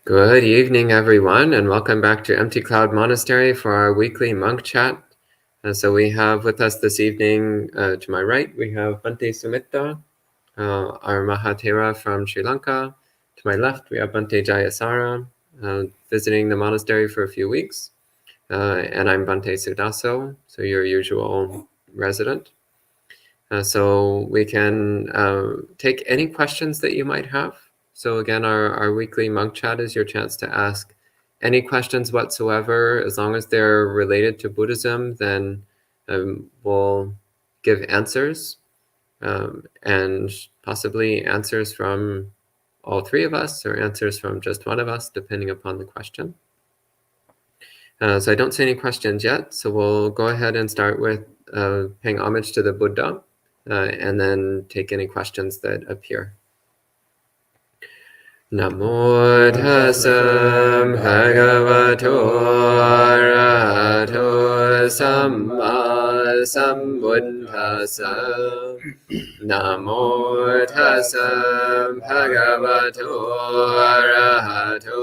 Good evening, everyone, and welcome back to Empty Cloud Monastery for our weekly monk chat. So we have with us this evening, to my right, we have Bhante Sumitta, our Mahatera from Sri Lanka. To my left, we have Bhante Jayasara, visiting the monastery for a few weeks. And I'm Bhante Sudaso, so your usual resident. So we can take any questions that you might have. So again, our weekly monk chat is your chance to ask any questions whatsoever. As long as they're related to Buddhism, then we'll give answers, and possibly answers from all three of us or answers from just one of us, depending upon the question. So I don't see any questions yet, so we'll go ahead and start with paying homage to the Buddha, and then take any questions that appear. Namo tassa bhagavato arahato samma sambuddhassa. Namo tassa bhagavato arahato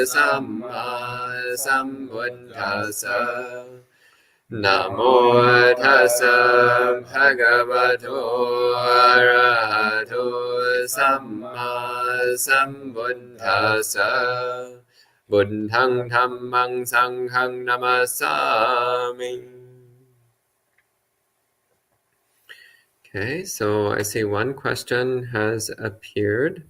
samma sambuddhassa. Namo tassa bhagavato arahato samma sambuddhassa. Buddhang dhammang sanghang namasami. Okay, so I see one question has appeared.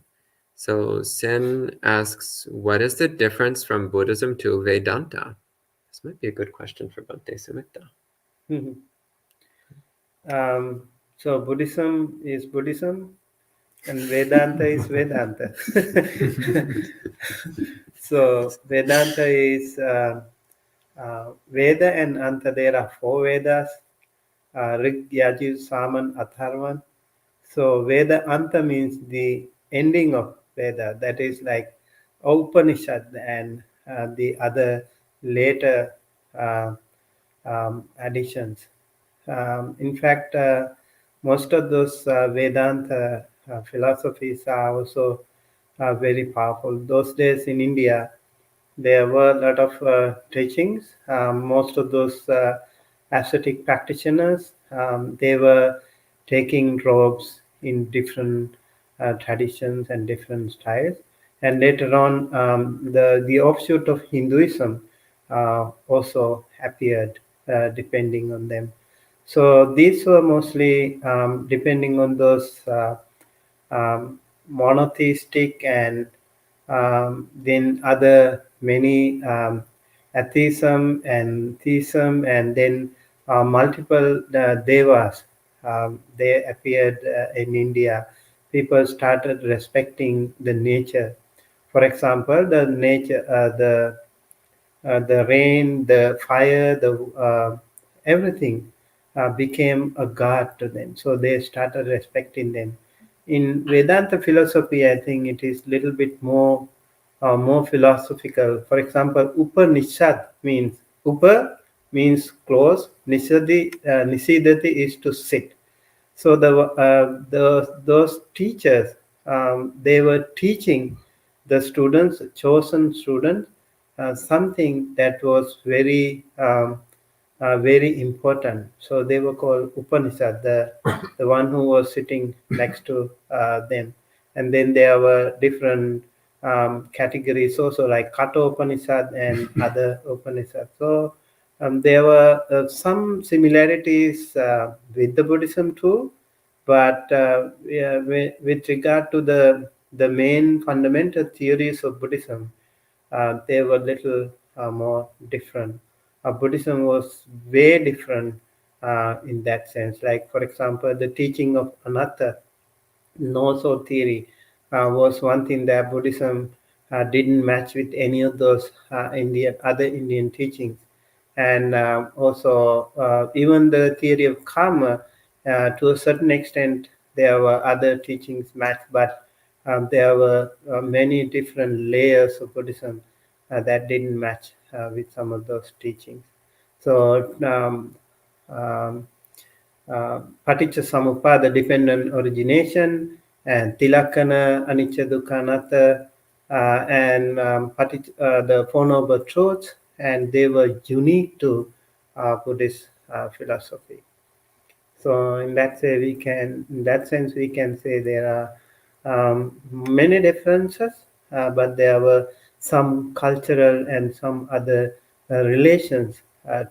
So Sin asks, what is the difference from Buddhism to Vedanta? This might be a good question for Bhante Sumitta. So Buddhism is Buddhism and Vedanta is Vedanta. So Vedanta is Veda and Anta. There are 4 Vedas, Rig, Yajur, Saman, Atharvan. So Veda Anta means the ending of Veda. That is like Upanishad and the other later additions. In fact, most of those Vedanta philosophies are also very powerful. Those days in India, there were a lot of teachings. Most of those ascetic practitioners, they were taking robes in different traditions and different styles. And later on, the offshoot of Hinduism also appeared, depending on them. So these were mostly depending on those monotheistic and then other many atheism and theism, and then multiple devas. They appeared in India. People started respecting the nature. For example, the nature, the rain, the fire, the everything became a god to them. So they started respecting them. In Vedanta philosophy, I think it is little bit more philosophical. For example, Upanishad means means close. Nisidati is to sit. So those teachers, they were teaching the students, chosen students, something that was very important. So they were called Upanishad, the one who was sitting next to them. And then there were different categories also, like Kata Upanishad and other Upanishads. So there were some similarities with the Buddhism too, but with regard to the main fundamental theories of Buddhism, they were little more different. Buddhism was way different in that sense. Like, for example, the teaching of anatta, no-so theory, was one thing that Buddhism didn't match with any of those other Indian teachings. And also, even the theory of karma, to a certain extent, there were other teachings matched, but there were many different layers of Buddhism that didn't match with some of those teachings. So, Paticca Samuppada, dependent origination, and Tilakkhana, Anicca Dukkha Anatta, and the Four Noble Truths, and they were unique to Buddhist philosophy. So in that sense, we can say there are many differences, but there were some cultural and some other relations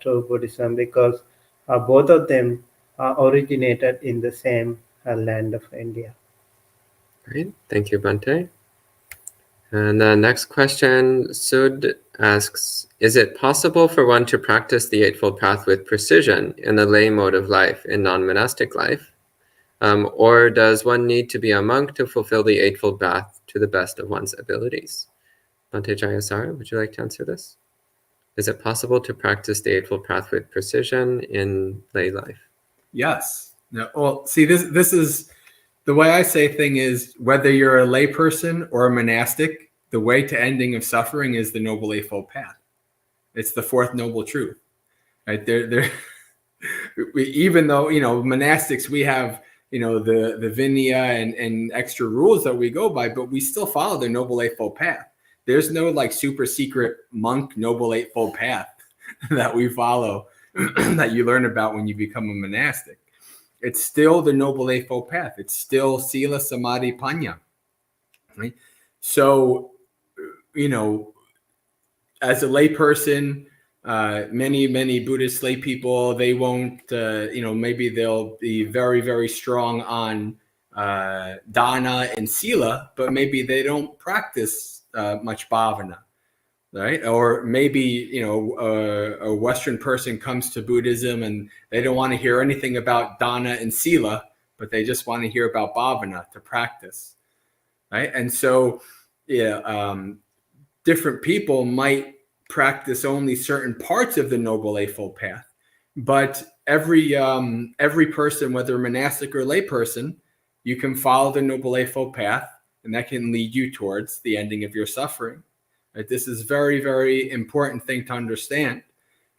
to Buddhism, because both of them originated in the same land of India. Great. Thank you, Bhante. And the next question, Sud asks, is it possible for one to practice the Eightfold Path with precision in the lay mode of life, in non-monastic life? Or does one need to be a monk to fulfill the Eightfold Path to the best of one's abilities? Bhante Jayasara, would you like to answer this? Is it possible to practice the Eightfold Path with precision in lay life? Yes. No, well, see, this is the way I say thing is, whether you're a layperson or a monastic, the way to ending of suffering is the Noble Eightfold Path. It's the fourth noble truth, right? Even though, monastics, we have, the Vinaya and extra rules that we go by, but we still follow the Noble Eightfold Path. There's no like super secret monk Noble Eightfold Path that we follow that you learn about when you become a monastic. It's still the Noble Eightfold Path. It's still Sila, Samadhi, Panya. Right? So, as a layperson, many Buddhist lay people, they won't, maybe they'll be very, very strong on dana and sila, but maybe they don't practice much bhavana, right? Or maybe, a Western person comes to Buddhism and they don't want to hear anything about dana and sila, but they just want to hear about bhavana to practice, right? And so, different people might practice only certain parts of the Noble Eightfold Path, but every person, whether monastic or lay person, you can follow the Noble Eightfold Path, and that can lead you towards the ending of your suffering. Right? This is very, very important thing to understand.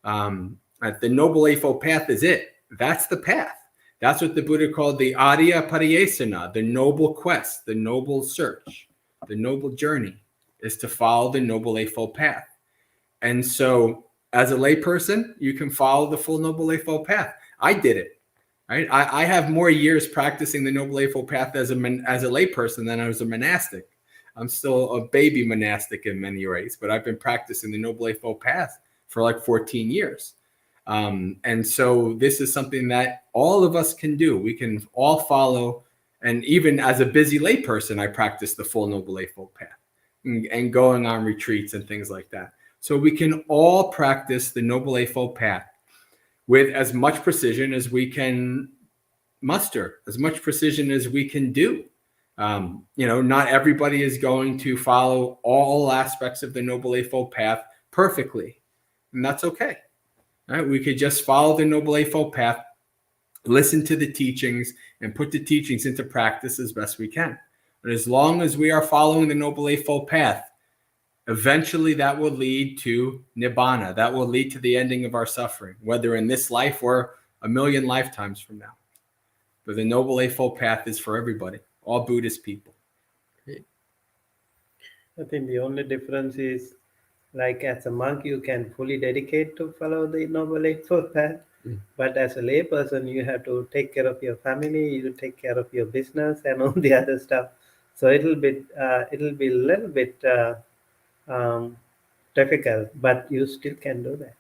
The Noble Eightfold Path is it. That's the path. That's what the Buddha called the Arya Pariyesana, the noble quest, the noble search, the noble journey, is to follow the Noble Eightfold Path. And so as a layperson, you can follow the full Noble Eightfold Path. I did it, right? I have more years practicing the Noble Eightfold Path as a layperson than I was a monastic. I'm still a baby monastic in many ways, but I've been practicing the Noble Eightfold Path for like 14 years. And so this is something that all of us can do. We can all follow. And even as a busy layperson, I practice the full Noble Eightfold Path and going on retreats and things like that. So we can all practice the Noble Eightfold Path with as much precision as we can muster, as much precision as we can do. Not everybody is going to follow all aspects of the Noble Eightfold Path perfectly, and that's okay. Right? We could just follow the Noble Eightfold Path, listen to the teachings, and put the teachings into practice as best we can. But as long as we are following the Noble Eightfold Path, eventually that will lead to Nibbana. That will lead to the ending of our suffering, whether in this life or a million lifetimes from now. But the Noble Eightfold Path is for everybody, all Buddhist people. I think the only difference is, like as a monk, you can fully dedicate to follow the Noble Eightfold Path. But as a layperson, you have to take care of your family, you take care of your business and all the other stuff. So it'll be a little bit difficult, but you still can do that.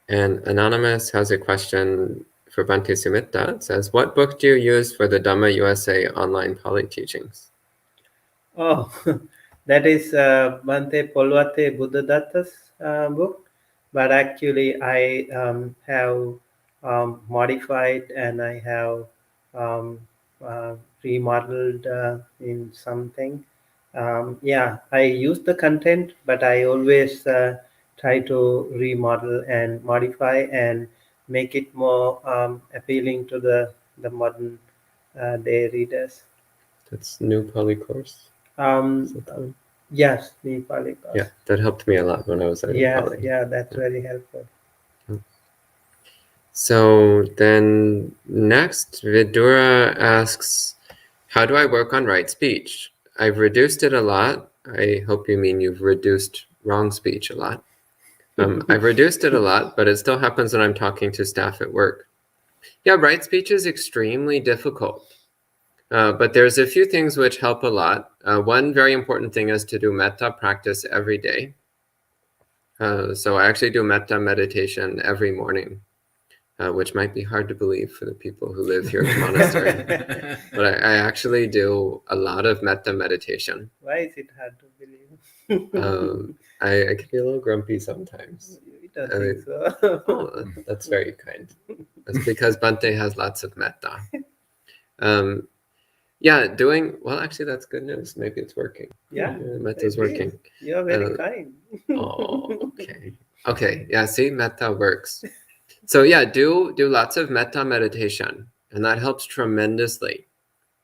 And Anonymous has a question for Bhante Sumita. It says, what book do you use for the Dhamma USA online Pali teachings? Oh, that is Bhante Polwate Buddhadatta's book. But actually, I have modified and I have remodeled in something. I use the content, but I always try to remodel and modify and make it more appealing to the modern day readers. That's new Pali course. Yes, the Pali course. Yeah, that helped me a lot when I was learning Pali. Yeah, that's very helpful. So then next, Vidura asks, how do I work on right speech? I've reduced it a lot. I hope you mean you've reduced wrong speech a lot. I've reduced it a lot, but it still happens when I'm talking to staff at work. Yeah, right speech is extremely difficult. But there's a few things which help a lot. One very important thing is to do metta practice every day. So I actually do metta meditation every morning, which might be hard to believe for the people who live here at the monastery. But I actually do a lot of metta meditation. Why is it hard to believe? I can be a little grumpy sometimes. You don't think so? Oh, that's very kind. That's because Bhante has lots of metta. Yeah, well, actually, that's good news. Maybe it's working. Yeah, metta's working. You're very kind. Oh, okay. Okay, yeah, see, metta works. So yeah, do lots of metta meditation, and that helps tremendously.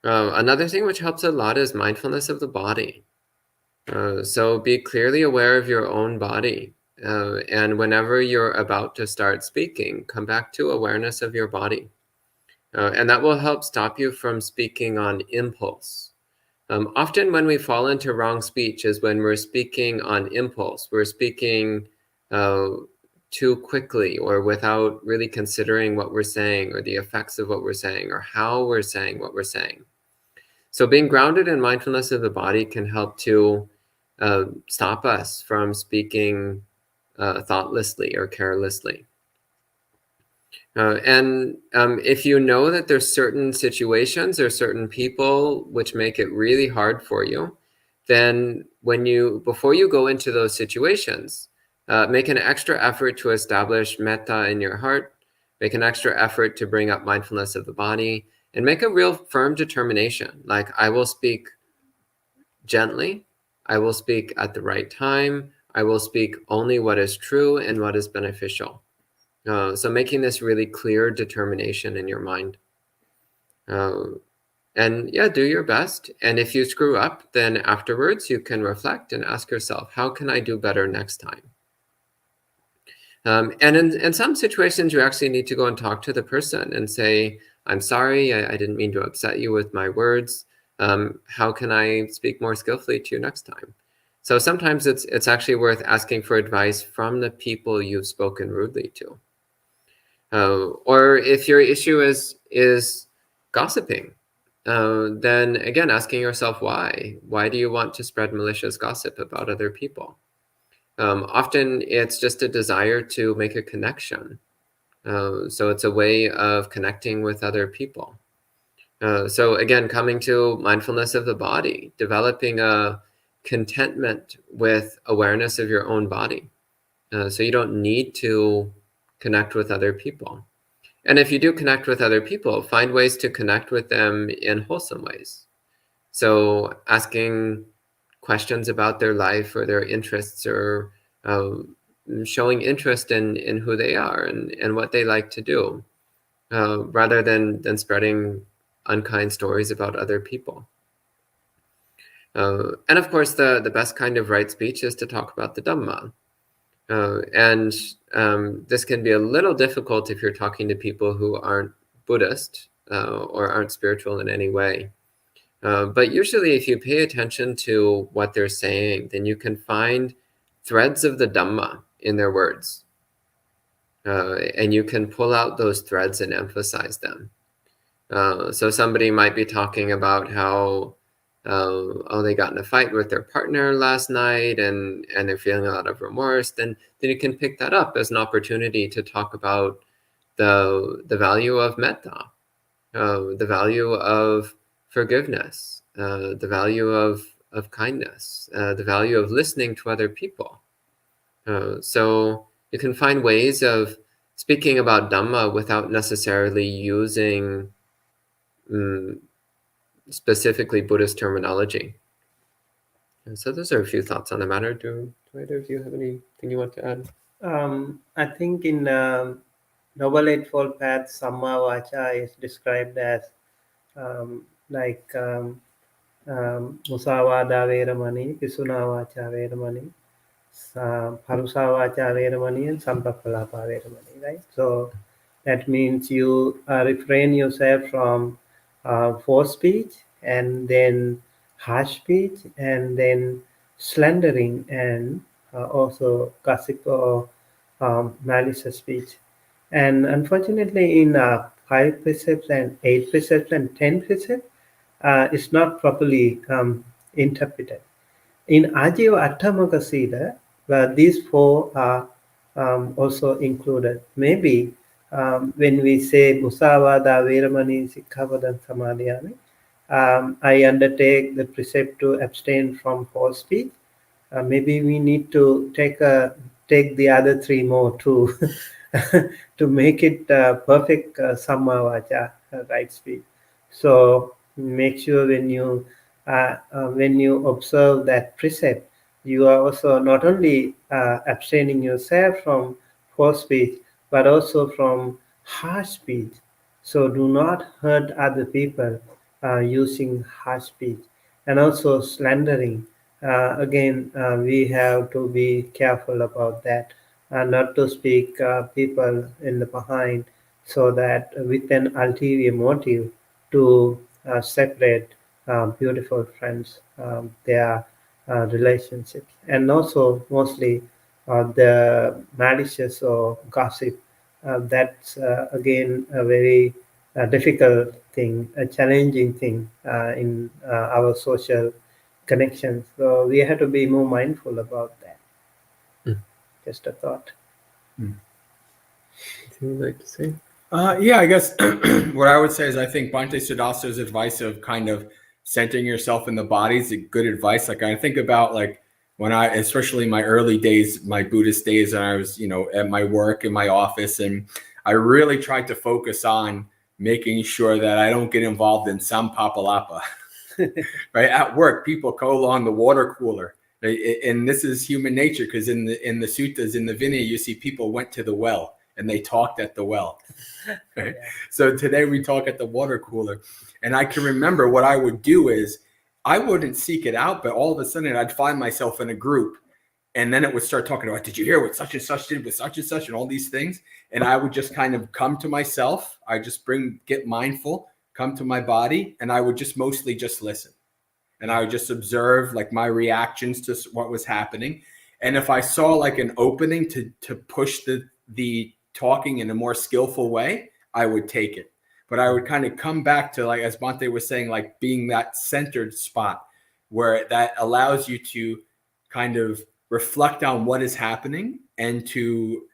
Another thing which helps a lot is mindfulness of the body. So be clearly aware of your own body. And whenever you're about to start speaking, come back to awareness of your body. And that will help stop you from speaking on impulse. Often when we fall into wrong speech is when we're speaking on impulse. We're speaking too quickly or without really considering what we're saying or the effects of what we're saying or how we're saying what we're saying. So being grounded in mindfulness of the body can help to stop us from speaking thoughtlessly or carelessly. And if you know that there's certain situations or certain people which make it really hard for you, then before you go into those situations, make an extra effort to establish metta in your heart, make an extra effort to bring up mindfulness of the body, and make a real firm determination. Like, I will speak gently, I will speak at the right time, I will speak only what is true and what is beneficial. So making this really clear determination in your mind. And yeah, do your best. And if you screw up, then afterwards you can reflect and ask yourself, how can I do better next time? And in some situations, you actually need to go and talk to the person and say, I'm sorry, I didn't mean to upset you with my words. How can I speak more skillfully to you next time? So sometimes it's actually worth asking for advice from the people you've spoken rudely to. Or if your issue is gossiping, then again, asking yourself why. Why do you want to spread malicious gossip about other people? Often it's just a desire to make a connection. So it's a way of connecting with other people. So again, coming to mindfulness of the body, developing a contentment with awareness of your own body. So you don't need to connect with other people. And if you do connect with other people, find ways to connect with them in wholesome ways. So asking questions about their life or their interests, or showing interest in who they are and what they like to do, rather than spreading unkind stories about other people. And of course, the best kind of right speech is to talk about the Dhamma. And this can be a little difficult if you're talking to people who aren't Buddhist or aren't spiritual in any way. But usually if you pay attention to what they're saying, then you can find threads of the Dhamma in their words. And you can pull out those threads and emphasize them. So somebody might be talking about how they got in a fight with their partner last night and they're feeling a lot of remorse, then you can pick that up as an opportunity to talk about the value of metta, the value of forgiveness, the value of kindness, the value of listening to other people. So you can find ways of speaking about Dhamma without necessarily using specifically Buddhist terminology. And so those are a few thoughts on the matter. Do either of you have anything you want to add? I think in Noble Eightfold Path, Samma Vacha is described as Musavada Veramani, Pisuna Vacha Veramani, Parusa Vacha Veramani, and Sampapalapa Veramani, right? So that means you refrain yourself from forced speech and then harsh speech, and then slandering, and also gossip or malicious speech. And unfortunately, in 5 precepts and 8 precepts and 10 precepts, it's not properly interpreted. In Ajiva Attamaka Sila, these four are also included. Maybe when we say Musavada, Veramani, Sikkhavada, Samadhiyami, I undertake the precept to abstain from false speech. Maybe we need to take the other three more too to make it perfect Samma Vacha, right speech. So make sure when you observe that precept, you are also not only abstaining yourself from false speech, but also from harsh speech. So do not hurt other people using harsh speech, and also slandering. Again, we have to be careful about that, not to speak people in the behind, so that with an ulterior motive to separate beautiful friends, their relationships, and also mostly the malicious or gossip. That's again a very difficult thing, a challenging thing in our social connections. So we have to be more mindful about that. Just a thought. Anything you'd like to say? Yeah, I guess what I would say is I think Bhante Sudasa's advice of kind of centering yourself in the body is a good advice. Like I think about like when especially my early days, my Buddhist days, and I was, at my work in my office, and I really tried to focus on making sure that I don't get involved in sampapalapa. Right at work, people go along the water cooler, and this is human nature because in the suttas in the Vinaya, you see people went to the well and they talked at the well. Right? Yeah. So today we talk at the water cooler, and I can remember what I would do is I wouldn't seek it out, but all of a sudden I'd find myself in a group, and then it would start talking about, did you hear what such and such did with such and all these things? And I would just kind of come to myself. I just get mindful, come to my body, and I would just mostly just listen. And I would just observe like my reactions to what was happening. And if I saw like an opening to push the talking in a more skillful way, I would take it. But I would kind of come back to, like, as Bhante was saying, like being that centered spot where that allows you to kind of reflect on what is happening and to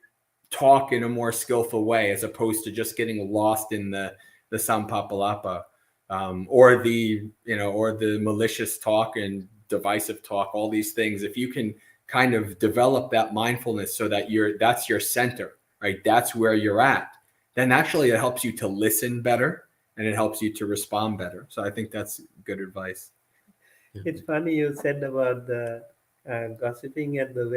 talk in a more skillful way, as opposed to just getting lost in the sampapalapa, or the malicious talk and divisive talk, all these things. If you can kind of develop that mindfulness so that that's your center, right? That's where you're at. Then actually it helps you to listen better and it helps you to respond better. So I think that's good advice. It's funny you said about the gossiping at the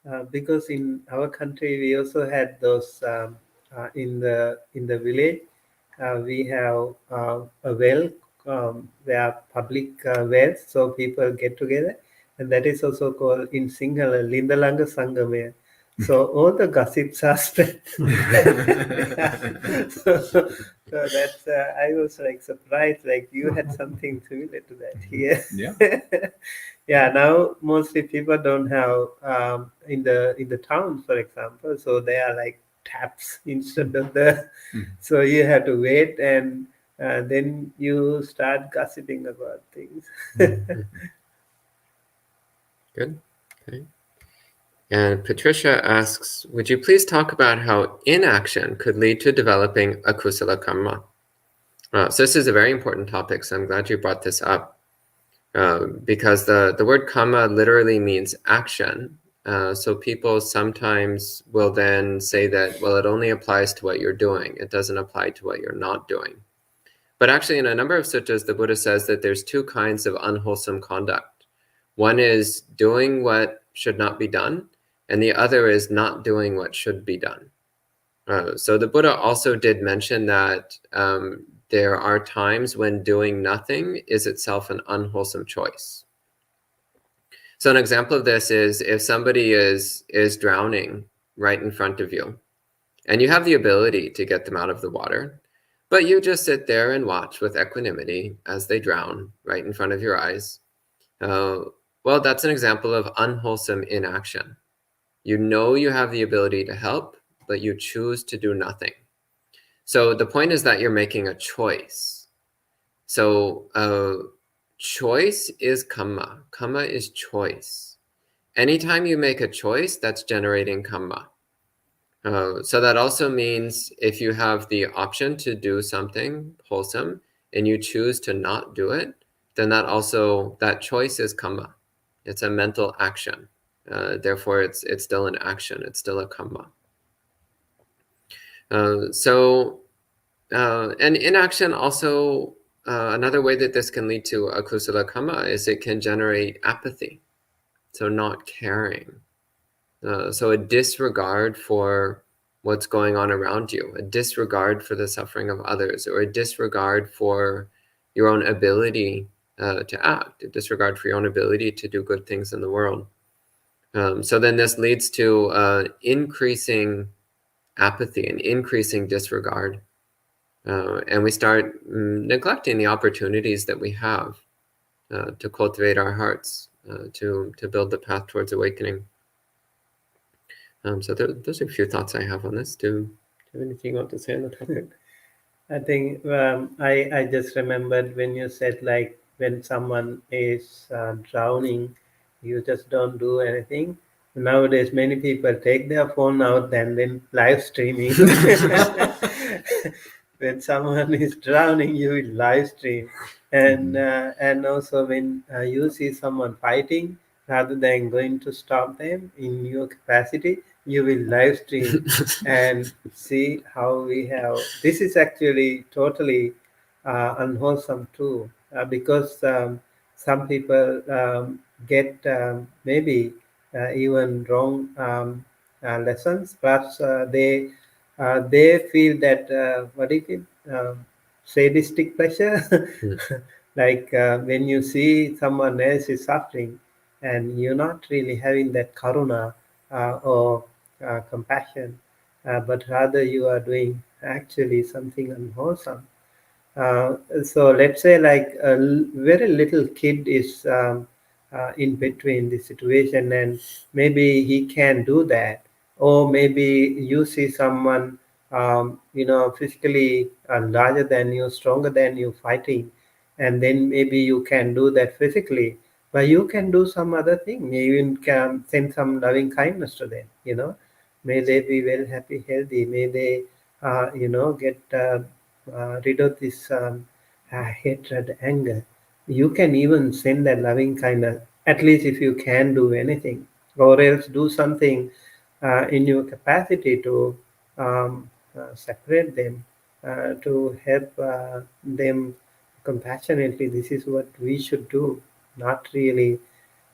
well, because in our country we also had those in the village. We have a well where public wells, so people get together, and that is also called in Sinhala Lindalanga Sangame. So all the gossips are spread. So that's I was like surprised, like you had something similar to that here. Yeah. Yeah. Now mostly people don't have in the towns, for example. So they are like taps instead of the. So you have to wait, and then you start gossiping about things. Good. Okay. And Patricia asks, would you please talk about how inaction could lead to developing a kusala karma? So this is a very important topic, so I'm glad you brought this up, because the word karma literally means action. So people sometimes will then say that, well, it only applies to what you're doing. It doesn't apply to what you're not doing. But actually, in a number of suttas, the Buddha says that there's two kinds of unwholesome conduct. One is doing what should not be done, and the other is not doing what should be done. So the Buddha also did mention that there are times when doing nothing is itself an unwholesome choice. So an example of this is if somebody is drowning right in front of you, and you have the ability to get them out of the water, But you just sit there and watch with equanimity as they drown right in front of your eyes. Well, that's an example of unwholesome inaction. You know you have the ability to help, but you choose to do nothing. So the point is that you're making a choice. So choice is kamma. Kamma is choice. Anytime you make a choice, that's generating kamma. So that also means if you have the option to do something wholesome and you choose to not do it, then that choice is kamma. It's a mental action. Therefore, it's still an action. It's still a kamma. And inaction also, another way that this can lead to a kusala kamma is it can generate apathy. So not caring. So a disregard for what's going on around you, a disregard for the suffering of others, or a disregard for your own ability to act, a disregard for your own ability to do good things in the world. So then this leads to increasing apathy and increasing disregard. And we start neglecting the opportunities that we have to cultivate our hearts, to build the path towards awakening. So those are a few thoughts I have on this. Do you have anything you want to say on the topic? I think I just remembered when you said like when someone is drowning, you just don't do anything. Nowadays, many people take their phone out and then live streaming. When someone is drowning, you will live stream, and also when you see someone fighting, rather than going to stop them in your capacity, you will live stream and see how we have. This is actually totally unwholesome too, because some people get maybe even wrong lessons. Perhaps they feel that what do you feel? Sadistic pleasure. Like when you see someone else is suffering and you're not really having that karuna or compassion, but rather you are doing actually something unwholesome. So let's say like very little kid is in between the situation, and maybe he can do that, or maybe you see someone physically larger than you, stronger than you, fighting, and then maybe you can do that physically, but you can do some other thing. You even can send some loving kindness to them. May they be well, happy, healthy. May they get rid of this hatred, anger. You can even send that loving kindness, at least if you can do anything, or else do something in your capacity to separate them, to help them compassionately. This is what we should do, not really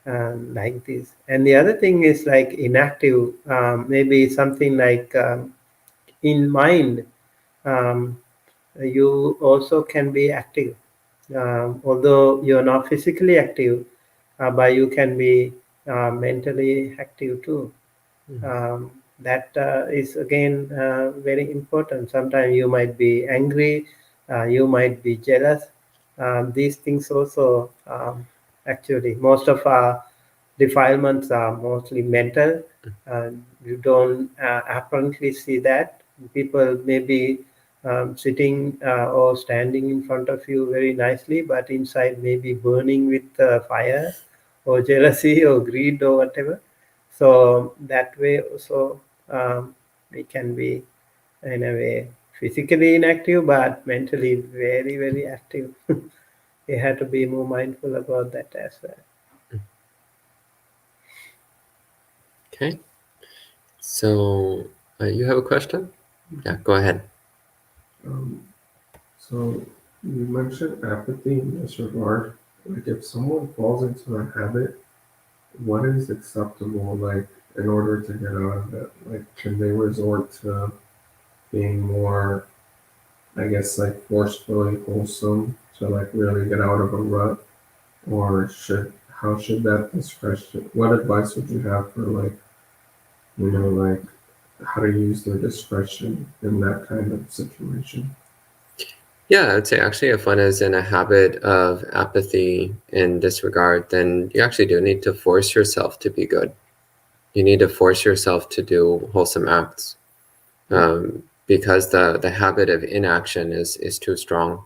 like this. And the other thing is like inactive, maybe something like in mind. Um, you also can be active, although you're not physically active, but you can be mentally active too. That is again very important. Sometimes you might be angry, you might be jealous. These things also, actually, most of our defilements are mostly mental. You don't apparently see that. People may be sitting or standing in front of you very nicely, but inside may be burning with fire or jealousy or greed or whatever. So that way also we can be in a way physically inactive but mentally very, very active. You have to be more mindful about that as well. Okay. So you have a question? Yeah, go ahead. So you mentioned apathy in this regard. Like if someone falls into a habit, what is acceptable, like in order to get out of it? Like can they resort to being more, I guess, like forcefully wholesome to like really get out of a rut? Or how should that discretion, what advice would you have for like, like how to use their discretion in that kind of situation? Yeah, I'd say actually if one is in a habit of apathy and disregard, then you actually do need to force yourself to be good. You need to force yourself to do wholesome acts, because the habit of inaction is too strong.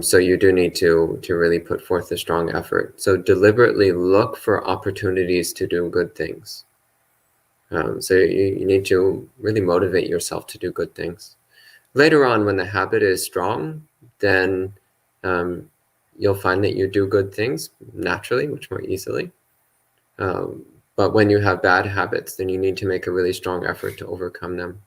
So you do need to really put forth a strong effort. So deliberately look for opportunities to do good things. So you need to really motivate yourself to do good things. Later on, when the habit is strong, then you'll find that you do good things naturally, much more easily. But when you have bad habits, then you need to make a really strong effort to overcome them.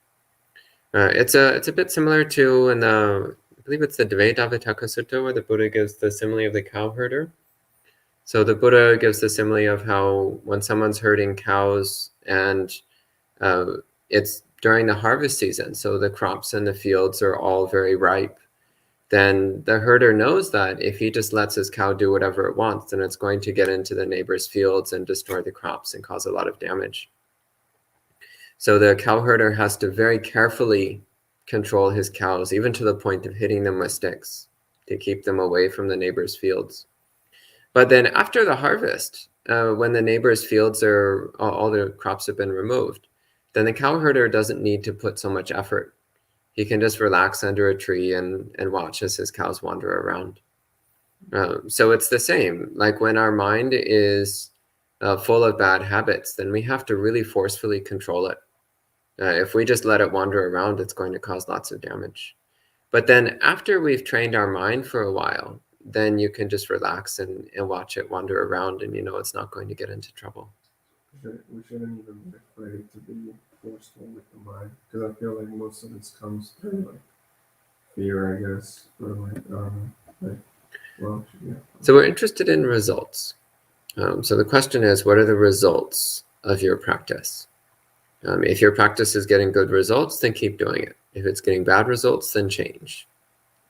It's a bit similar to in the, I believe it's the Dvaitavitaka Sutta, where the Buddha gives the simile of the cow herder. So the Buddha gives the simile of how when someone's herding cows and it's during the harvest season, so the crops in the fields are all very ripe, then the herder knows that if he just lets his cow do whatever it wants, then it's going to get into the neighbor's fields and destroy the crops and cause a lot of damage. So the cow herder has to very carefully control his cows, even to the point of hitting them with sticks to keep them away from the neighbor's fields. But then after the harvest, when the neighbor's fields are, all the crops have been removed, then the cow herder doesn't need to put so much effort. He can just relax under a tree and watch as his cows wander around. So it's the same. Like when our mind is full of bad habits, then we have to really forcefully control it. If we just let it wander around, it's going to cause lots of damage. But then after we've trained our mind for a while, then you can just relax and watch it wander around, and you know it's not going to get into trouble. We shouldn't even be afraid to be forceful with the mind, because I feel like most of this comes through like fear, I guess, or like well, yeah. So we're interested in results. So the question is, what are the results of your practice? If your practice is getting good results, then keep doing it. If it's getting bad results, then change.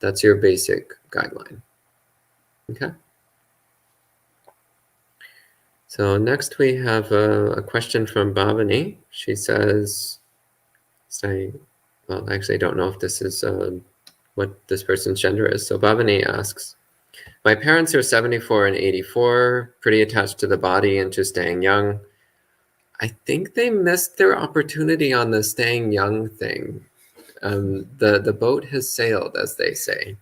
That's your basic guideline. Okay. So next we have a question from Bhavani. She says, well, actually I don't know if this is what this person's gender is. So Bhavani asks, my parents are 74 and 84, pretty attached to the body and to staying young. I think they missed their opportunity on the staying young thing. The boat has sailed, as they say.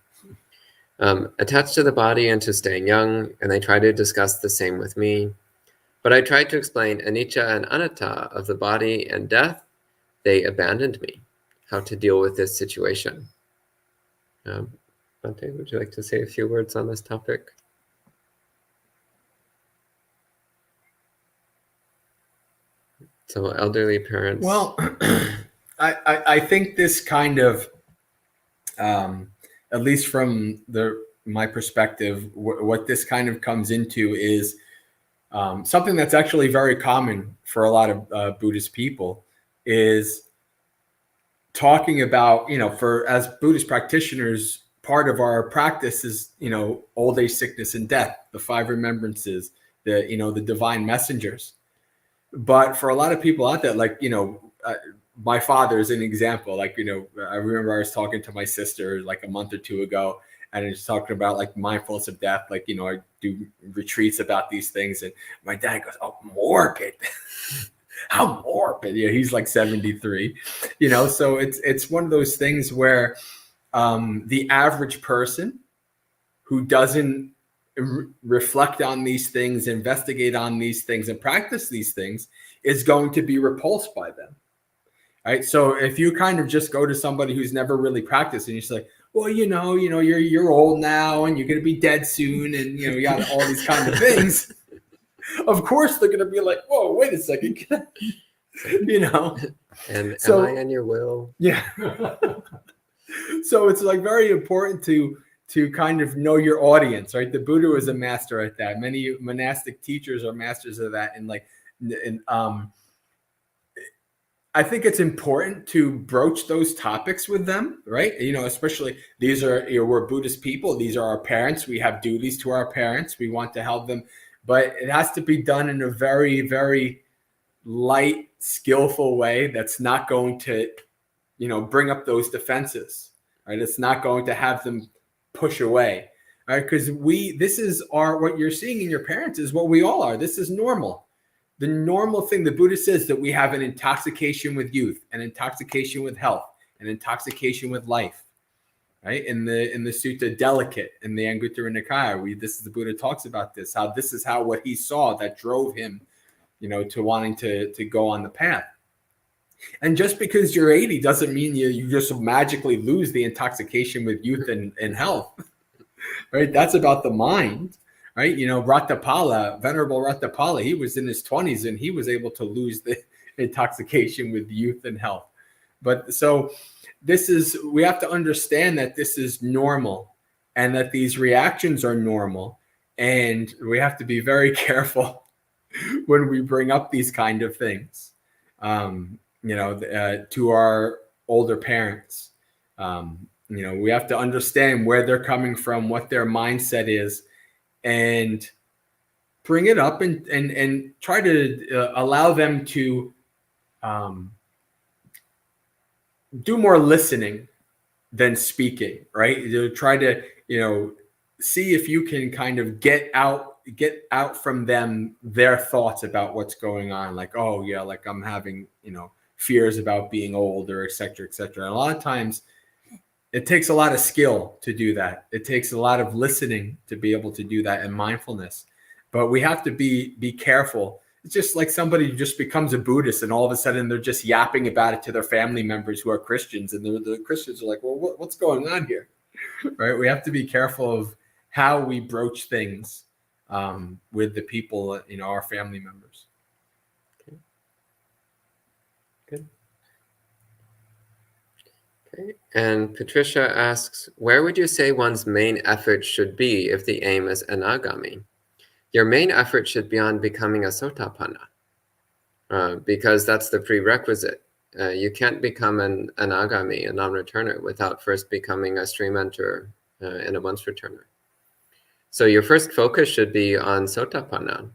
Attached to the body and to staying young, and they try to discuss the same with me. But I tried to explain anicca and anatta of the body and death. They abandoned me. How to deal with this situation? Bhante, would you like to say a few words on this topic? So elderly parents. Well, I think this kind of, at least from my perspective, what this kind of comes into is something that's actually very common for a lot of Buddhist people, is talking about, as Buddhist practitioners, part of our practice is, old age, sickness, and death, the 5 remembrances, the divine messengers. But for a lot of people out there, like, my father is an example. Like, I remember I was talking to my sister like a month or two ago, and I was talking about like mindfulness of death. Like, I do retreats about these things. And my dad goes, oh, morbid. How morbid. Yeah, he's like 73, so it's one of those things where the average person who doesn't reflect on these things, investigate on these things, and practice these things is going to be repulsed by them. Right. So if you kind of just go to somebody who's never really practiced and you're just like, well, you're old now and you're going to be dead soon. And, you got all these kind of things. Of course, they're going to be like, whoa, wait a second. And so, am I in your will? Yeah. So it's like very important to kind of know your audience, right? The Buddha was a master at that. Many monastic teachers are masters of that. And I think it's important to broach those topics with them, right? Especially we're Buddhist people. These are our parents. We have duties to our parents. We want to help them, but it has to be done in a very, very light, skillful way that's not going to, bring up those defenses. right? It's not going to have them push away, right? Because what you're seeing in your parents is what we all are. This is normal. The normal thing, the Buddha says that we have an intoxication with youth, an intoxication with health, an intoxication with life, right? In the Sutta Delicate, in the Anguttara Nikaya, the Buddha talks about this, how this is how what he saw that drove him, to wanting to go on the path. And just because you're 80 doesn't mean you just magically lose the intoxication with youth and health, right? That's about the mind, right? Ratapala, Venerable Ratapala, he was in his 20s and he was able to lose the intoxication with youth and health. But so we have to understand that this is normal and that these reactions are normal. And we have to be very careful when we bring up these kind of things, to our older parents. We have to understand where they're coming from, what their mindset is, and bring it up and try to allow them to do more listening than speaking, right? To try to, see if you can kind of get out from them their thoughts about what's going on. Like, oh yeah, like I'm having, fears about being old, or et cetera, et cetera. And a lot of times it takes a lot of skill to do that. It takes a lot of listening to be able to do that, and mindfulness. But we have to be careful. It's just like somebody who just becomes a Buddhist and all of a sudden they're just yapping about it to their family members who are Christians. And the Christians are like, well, what's going on here? Right? We have to be careful of how we broach things with the people, our family members. Okay. Good. Okay. And Patricia asks, where would you say one's main effort should be if the aim is anagami? Your main effort should be on becoming a sotapanna, because that's the prerequisite. You can't become an anagami, a non-returner, without first becoming a stream enterer and a once-returner. So your first focus should be on sotapanna.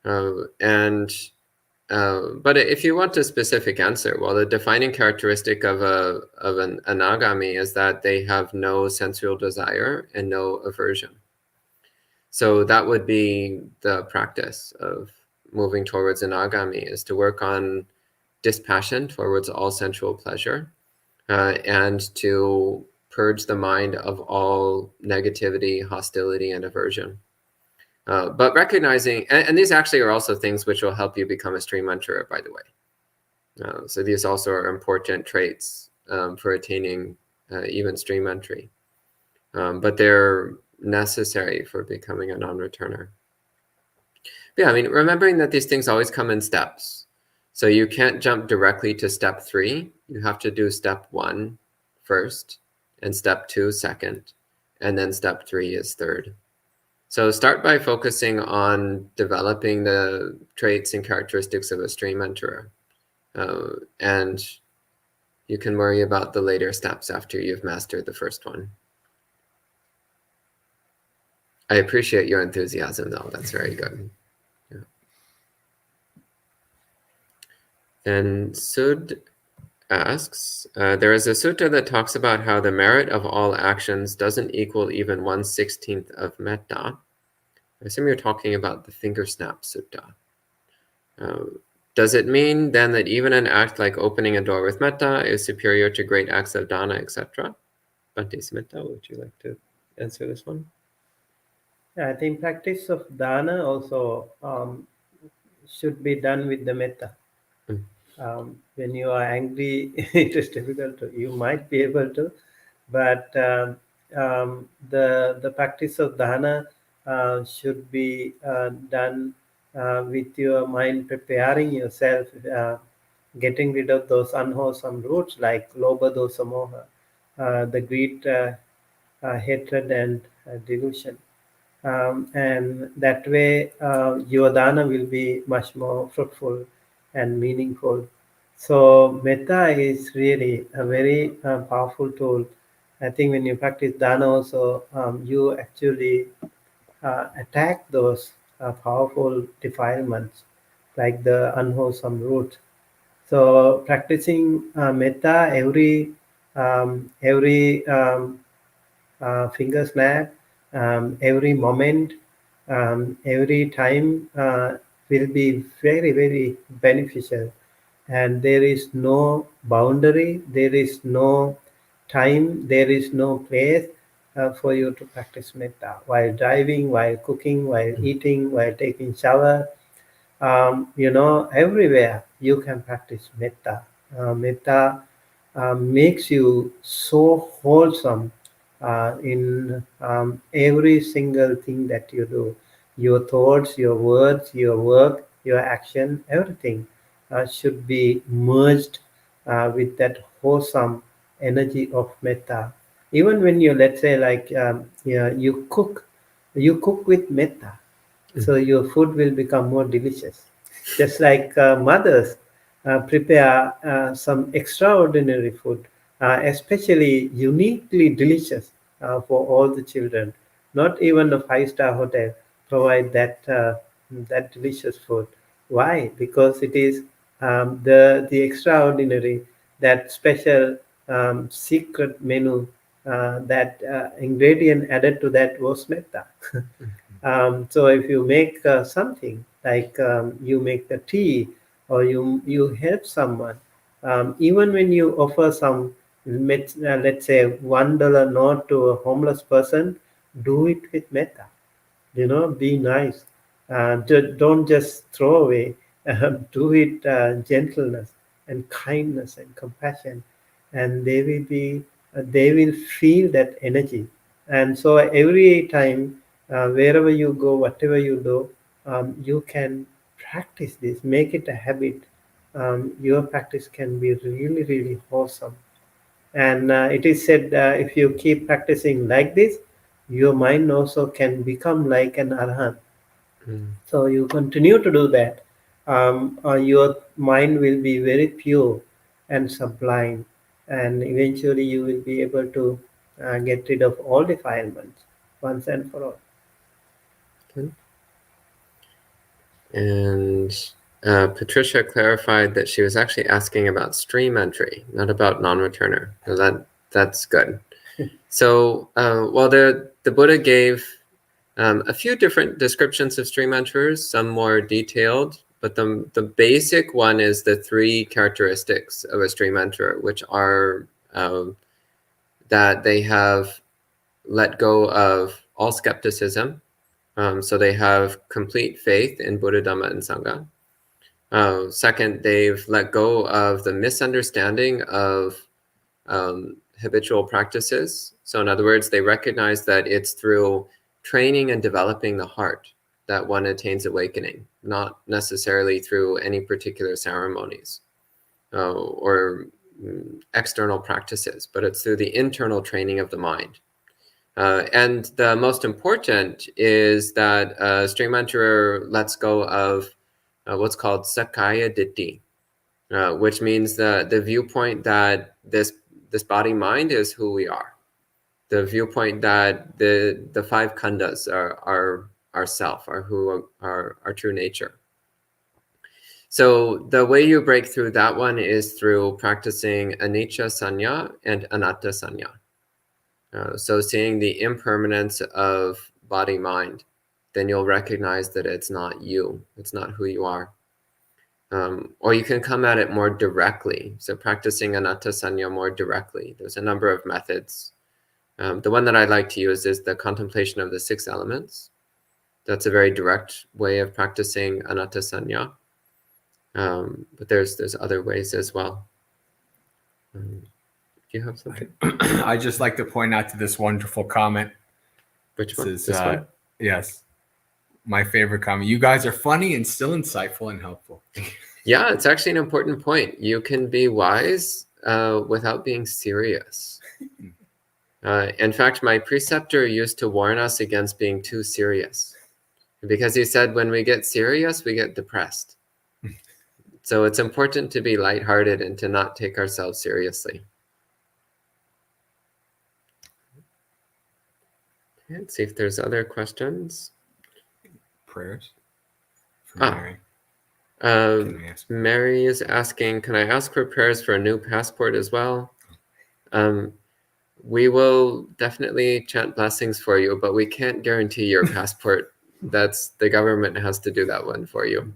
But if you want a specific answer, well, the defining characteristic of an anagami is that they have no sensual desire and no aversion. So that would be the practice of moving towards anagami, is to work on dispassion towards all sensual pleasure, and to purge the mind of all negativity, hostility, and aversion. But recognizing, and these actually are also things which will help you become a stream enterer, by the way. So these also are important traits for attaining even stream entry. But they're necessary for becoming a non-returner. Yeah, I mean, remembering that these things always come in steps. So you can't jump directly to step 3. You have to do step 1 first, and step 2 second, and then step 3 is third. So start by focusing on developing the traits and characteristics of a stream enterer. And you can worry about the later steps after you've mastered the first one. I appreciate your enthusiasm, though. That's very good. Yeah. And Sud asks, there is a sutta that talks about how the merit of all actions doesn't equal even 1/16 of metta. I assume you're talking about the finger snap sutta. Does it mean then that even an act like opening a door with metta is superior to great acts of dana, etc.? Bhante Sumita, would you like to answer this one? Yeah, I think practice of dana also should be done with the metta. When you are angry, it is difficult to. You might be able to, but the practice of dana should be done with your mind preparing yourself, getting rid of those unwholesome roots like lobha, dosa, moha, the greed, hatred, and delusion. And that way your dana will be much more fruitful and meaningful. So metta is really a very powerful tool. I think when you practice dana also, you actually attack those powerful defilements like the unwholesome root. So practicing metta every every finger snap, every moment, every time will be very, very beneficial. And there is no boundary, there is no time, there is no place for you to practice metta. While driving, while cooking, while eating, while taking shower, everywhere you can practice metta. Metta makes you so wholesome in every single thing that you do. Your thoughts, your words, your work, your action, everything should be merged with that wholesome energy of metta. Even when you, let's say, like you cook with metta, so your food will become more delicious. Just like mothers prepare some extraordinary food, especially uniquely delicious for all the children. Not even a five-star hotel provide that delicious food. Why? Because it is the extraordinary, that special secret menu, that ingredient added to that was metta. So if you make something like you make the tea, or you help someone, even when you offer some, let's say $1 note to a homeless person, do it with metta. Be nice. Don't just throw away. Do it gentleness and kindness and compassion, and they will feel that energy. And so every time, wherever you go, whatever you do, you can practice this. Make it a habit. Your practice can be really, really wholesome. And it is said, if you keep practicing like this, your mind also can become like an arhat. So you continue to do that. Your mind will be very pure and sublime, and eventually you will be able to get rid of all defilements once and for all. Good. And Patricia clarified that she was actually asking about stream entry, not about non-returner. So that's good. So while the Buddha gave a few different descriptions of stream enterers, some more detailed, but the basic one is the 3 characteristics of a stream enterer, which are that they have let go of all skepticism. So they have complete faith in Buddha, Dhamma, and Sangha. Second, they've let go of the misunderstanding of habitual practices. So in other words, they recognize that it's through training and developing the heart that one attains awakening, not necessarily through any particular ceremonies or external practices, but it's through the internal training of the mind. And the most important is that stream enterer lets go of what's called Sakaya Ditti, which means the viewpoint that this body mind is who we are, the viewpoint that the 5 khandhas are our self, are who our true nature. So the way you break through that one is through practicing anicca sanya and anatta sanya. So seeing the impermanence of body mind, then you'll recognize that it's not you, it's not who you are. Or you can come at it more directly. So practicing anatta sanya more directly. There's a number of methods. The one that I like to use is the contemplation of the 6 elements. That's a very direct way of practicing anatta sanya. But there's other ways as well. Do you have something? I just like to point out to this wonderful comment. Which one? This This one? Yes. My favorite comment. You guys are funny and still insightful and helpful. Yeah, it's actually an important point. You can be wise without being serious. In fact, my preceptor used to warn us against being too serious, because he said when we get serious, we get depressed. So it's important to be lighthearted and to not take ourselves seriously. Okay, let's see if there's other questions. Prayers from Mary. Mary is asking, can I ask for prayers for a new passport as well? We will definitely chant blessings for you, but we can't guarantee your passport. That's the government has to do that one for you.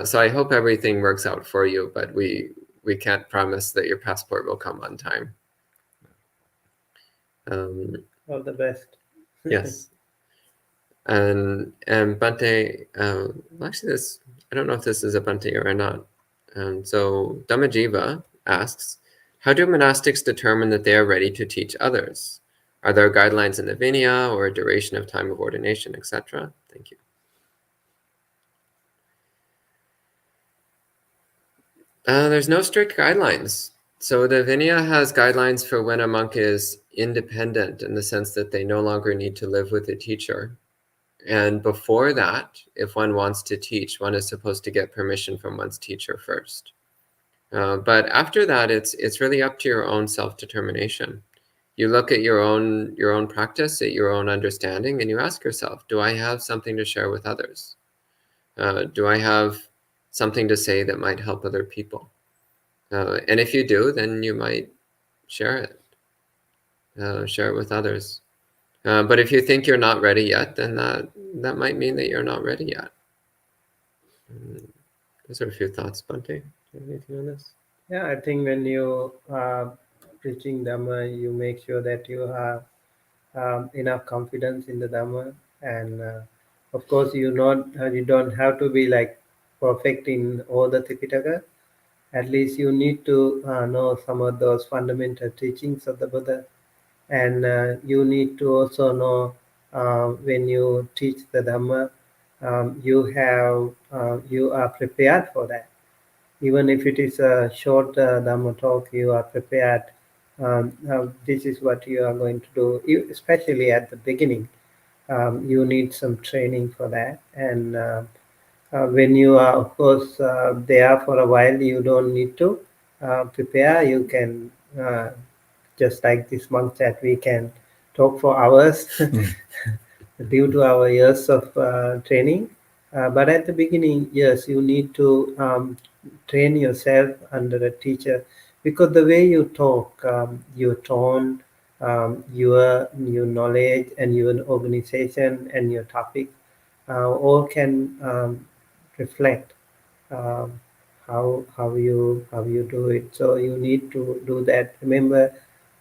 So I hope everything works out for you, but we can't promise that your passport will come on time. All the best. Yes. And Bhante, actually, this, I don't know if this is a Bhante or not. So Dhammajiva asks, how do monastics determine that they are ready to teach others? Are there guidelines in the Vinaya or duration of time of ordination, etc.? Thank you. There's no strict guidelines. So the Vinaya has guidelines for when a monk is independent in the sense that they no longer need to live with a teacher. And before that, if one wants to teach, one is supposed to get permission from one's teacher first. But after that, it's really up to your own self-determination. You look at your own practice, at your own understanding, and you ask yourself, do I have something to share with others? Do I have something to say that might help other people? And if you do, then you might share it with others. But if you think you're not ready yet, then that might mean that you're not ready yet. Those are a few thoughts, Bhante. Do you have anything on this? Yeah, I think when you are preaching Dhamma, you make sure that you have enough confidence in the Dhamma, and of course, you don't have to be like perfect in all the Tipitaka. At least you need to know some of those fundamental teachings of the Buddha, and you need to also know when you teach the Dhamma, you are prepared for that. Even if it is a short Dhamma talk, you are prepared. This is what you are going to do, especially at the beginning. You need some training for that. And when you are, of course, there for a while, you don't need to prepare. You can, just like this monk chat, we can talk for hours due to our years of training. But at the beginning, yes, you need to train yourself under a teacher, because the way you talk, your tone, your knowledge and your organization and your topic all can reflect um, how you do it. So you need to do that. Remember,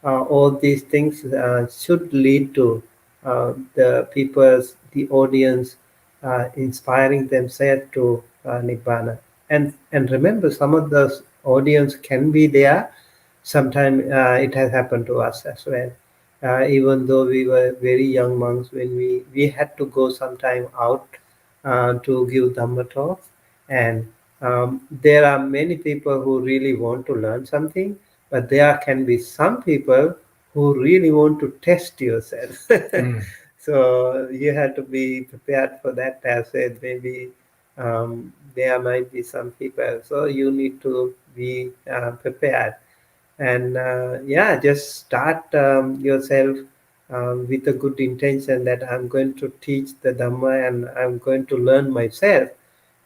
all these things should lead to the audience inspiring themselves to nibbana. And remember, some of those audience can be there. Sometimes it has happened to us as well. Even though we were very young monks, when we had to go sometime out to give Dhamma talks, and there are many people who really want to learn something, but there can be some people who really want to test yourself. So you have to be prepared for that as well. Maybe there might be some people, so you need to be prepared. And just start yourself with a good intention that I'm going to teach the Dhamma and I'm going to learn myself.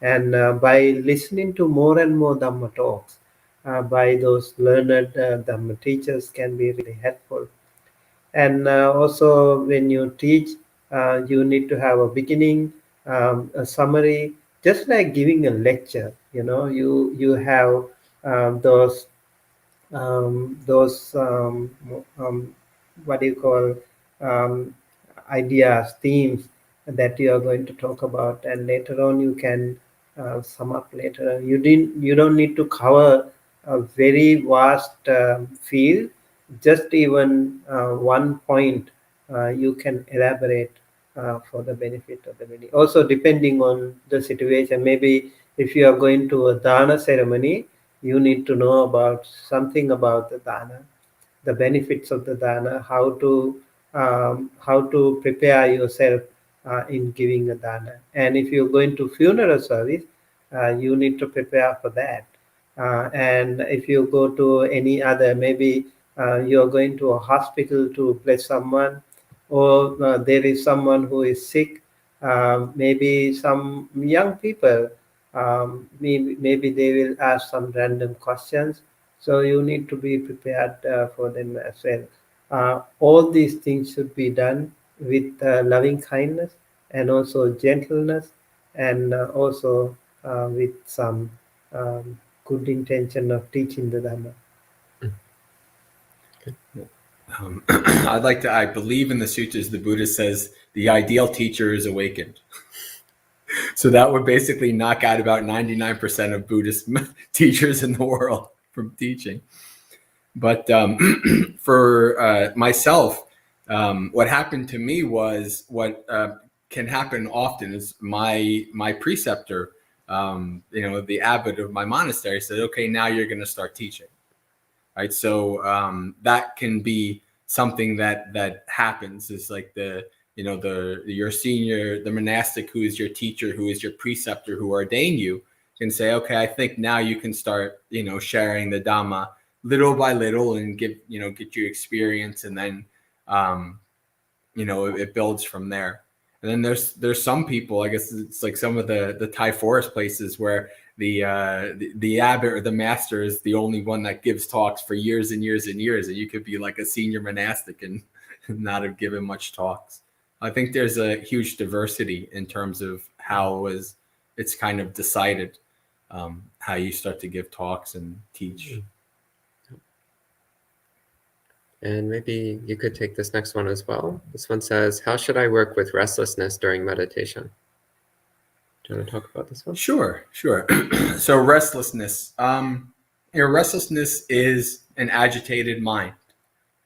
And by listening to more and more Dhamma talks by those learned Dhamma teachers can be really helpful. And also, when you teach, you need to have a beginning, a summary, just like giving a lecture. You have those what do you call um, ideas, themes that you are going to talk about, and later on you can sum up later. You don't need to cover a very vast field. Just even one point you can elaborate for the benefit of the many. Also, depending on the situation, maybe if you are going to a dana ceremony, you need to know about something about the dana, the benefits of the dana, how to prepare yourself in giving a dana. And if you're going to funeral service, you need to prepare for that. And if you go to any other, maybe you're going to a hospital to bless someone, or there is someone who is sick, maybe some young people, maybe they will ask some random questions. So you need to be prepared for them as well. All these things should be done with loving kindness and also gentleness, and also with some good intention of teaching the Dhamma. I believe in the sutras, the Buddha says the ideal teacher is awakened. So that would basically knock out about 99% of Buddhist teachers in the world from teaching. But for myself, what happened to me was what can happen often is my preceptor, the abbot of my monastery said, okay, now you're going to start teaching. Right. So that can be something that happens, is like your senior, the monastic who is your teacher, who is your preceptor, who ordained you, can say, okay, I think now you can start, sharing the Dhamma little by little and get you experience, and then it builds from there. And then there's some people, I guess it's like some of the Thai forest places where the abbot or the master is the only one that gives talks for years and years and years, and you could be like a senior monastic and not have given much talks. I think there's a huge diversity in terms of how it's kind of decided how you start to give talks and teach. And maybe you could take this next one as well. This one says, how should I work with restlessness during meditation? Do you want to talk about this one? Sure. So restlessness. Restlessness is an agitated mind.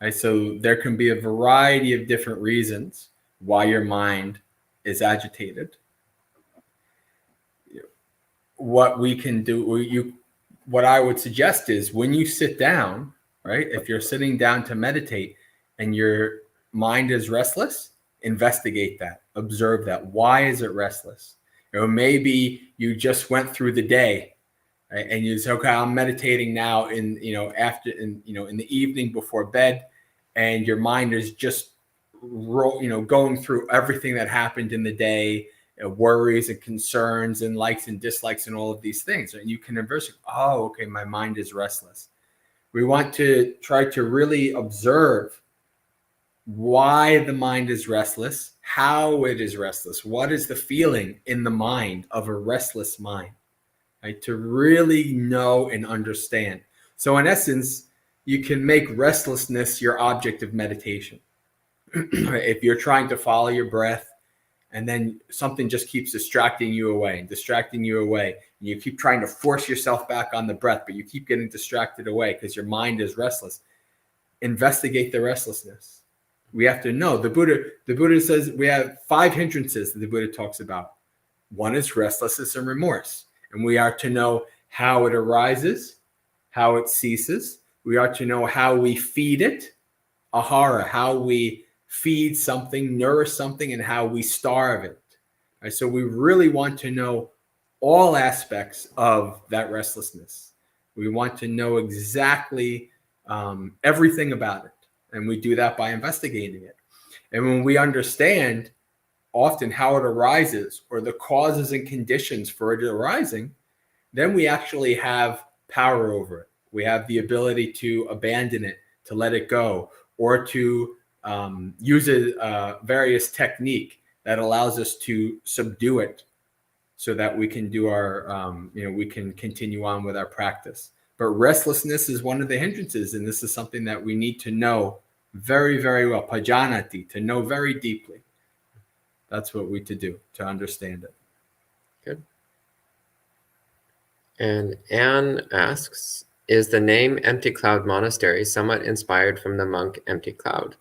Right? So there can be a variety of different reasons why your mind is agitated. What we can do, what I would suggest is when you sit down, right? If you're sitting down to meditate and your mind is restless, investigate that, observe that. Why is it restless? Maybe you just went through the day, right? And you say, okay, I'm meditating now in the evening before bed, and your mind is just going through everything that happened in the day, worries and concerns and likes and dislikes and all of these things. And you can investigate, oh, okay, my mind is restless. We want to try to really observe why the mind is restless, how it is restless, what is the feeling in the mind of a restless mind, right? To really know and understand. So in essence, you can make restlessness your object of meditation. If you're trying to follow your breath and then something just keeps distracting you away, and you keep trying to force yourself back on the breath, but you keep getting distracted away because your mind is restless, investigate the restlessness. We have to know. The Buddha says we have 5 hindrances that the Buddha talks about. One is restlessness and remorse. And we are to know how it arises, how it ceases. We are to know how we feed it, ahara, how we feed something, nourish something, and how we starve it. Right? So we really want to know all aspects of that restlessness. We want to know exactly everything about it. And we do that by investigating it. And when we understand often how it arises or the causes and conditions for it arising, then we actually have power over it. We have the ability to abandon it, to let it go, or to use a various technique that allows us to subdue it so that we can do we can continue on with our practice. But restlessness is one of the hindrances, and this is something that we need to know very, very well. Pajanati, to know very deeply. That's what we to do, to understand it. Good. And Anne asks, is the name Empty Cloud Monastery somewhat inspired from the monk Empty Cloud?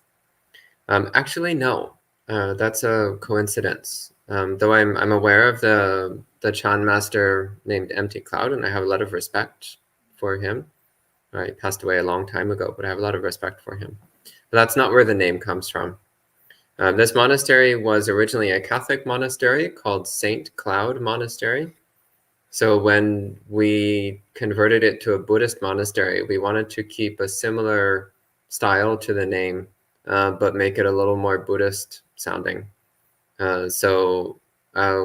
Actually, no. That's a coincidence. Though I'm aware of the Chan master named Empty Cloud, and I have a lot of respect for him. He passed away a long time ago, but I have a lot of respect for him. But that's not where the name comes from. This monastery was originally a Catholic monastery called St. Cloud Monastery. So when we converted it to a Buddhist monastery, we wanted to keep a similar style to the name, but make it a little more Buddhist sounding. So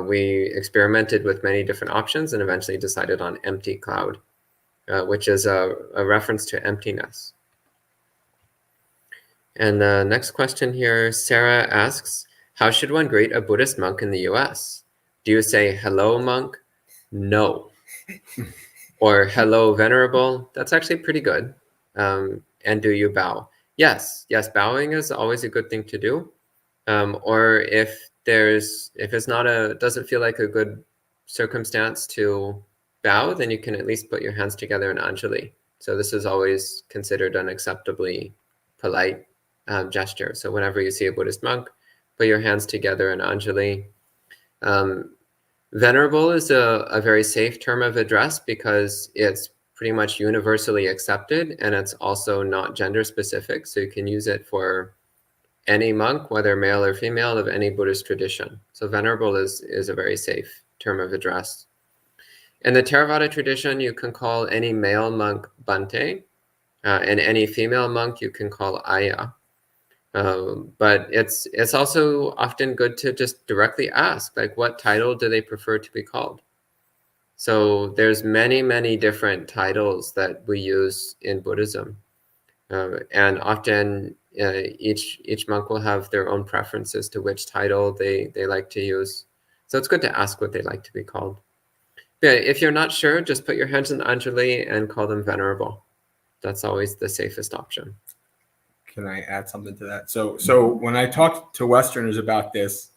we experimented with many different options and eventually decided on Empty Cloud. which is a reference to emptiness. And the next question here, Sarah asks, how should one greet a Buddhist monk in the US? Do you say, hello, monk? No. Or hello, venerable? That's actually pretty good. And do you bow? Yes, bowing is always a good thing to do. Or if it's not doesn't feel like a good circumstance to bow, then you can at least put your hands together in Anjali. So this is always considered an acceptably polite gesture. So whenever you see a Buddhist monk, put your hands together in Anjali. Venerable is a very safe term of address because it's pretty much universally accepted, and it's also not gender specific. So you can use it for any monk, whether male or female, of any Buddhist tradition. So venerable is a very safe term of address. In the Theravada tradition, you can call any male monk Bhante, and any female monk you can call Aya. But it's also often good to just directly ask, like, what title do they prefer to be called? So there's many different titles that we use in Buddhism, and often each monk will have their own preferences to which title they like to use. So it's good to ask what they like to be called. But if you're not sure, just put your hands in Anjali and call them venerable. That's always the safest option. Can I add something to that? So when I talk to Westerners about this,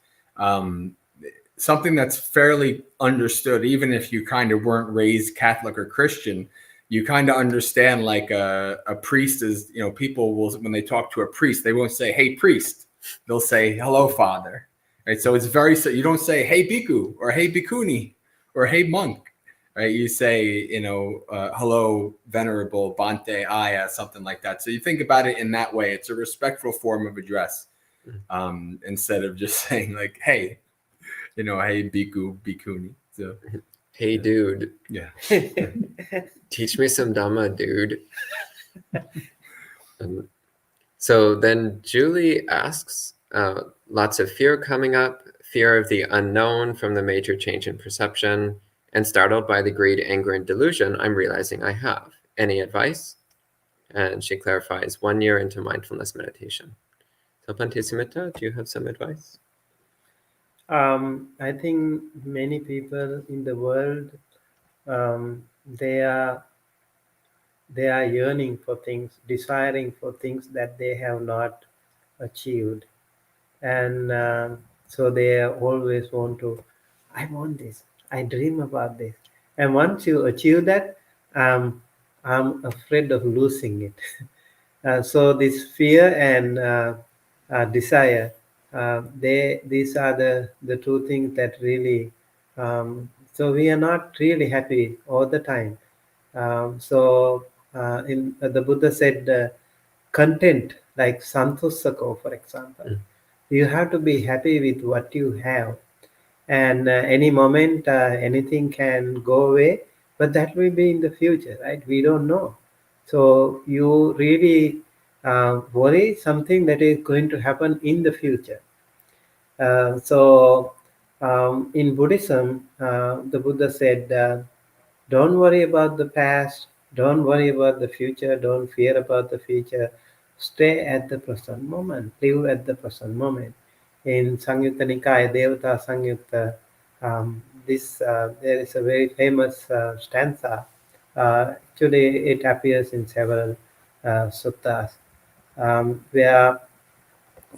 something that's fairly understood, even if you kind of weren't raised Catholic or Christian, you kind of understand, like a priest is, people will, when they talk to a priest, they won't say, hey, priest. They'll say, hello, father. Right? So it's so you don't say, hey, bhikkhu, or hey, bhikkhuni, or hey, monk. Right? You say, hello, venerable, Bhante, Aya, something like that. So you think about it in that way. It's a respectful form of address, instead of just saying, like, hey, hey, bhikkhu, bhikkhuni. So, hey, dude. Yeah. Teach me some Dhamma, dude. So then Julie asks, lots of fear coming up, fear of the unknown from the major change in perception, and startled by the greed, anger, and delusion I'm realizing I have. Any advice? And she clarifies, 1 year into mindfulness meditation. So Bhante Sumita, do you have some advice? I think many people in the world, they are yearning for things, desiring for things that they have not achieved, and so they always want to, I want this, I dream about this, and once you achieve that, I'm afraid of losing it. So this fear and desire, these are the two things that really, so we are not really happy all the time. In the Buddha said, content, like santosako, for example. You have to be happy with what you have, and any moment anything can go away, but that will be in the future, right? We don't know. So you really worry something that is going to happen in the future. In Buddhism, the Buddha said, don't worry about the past, don't worry about the future, don't fear about the future. Stay at the present moment, live at the present moment. In Sangyutta Nikaya, Devata Sangyutta, there is a very famous stanza. Actually, it appears in several suttas, where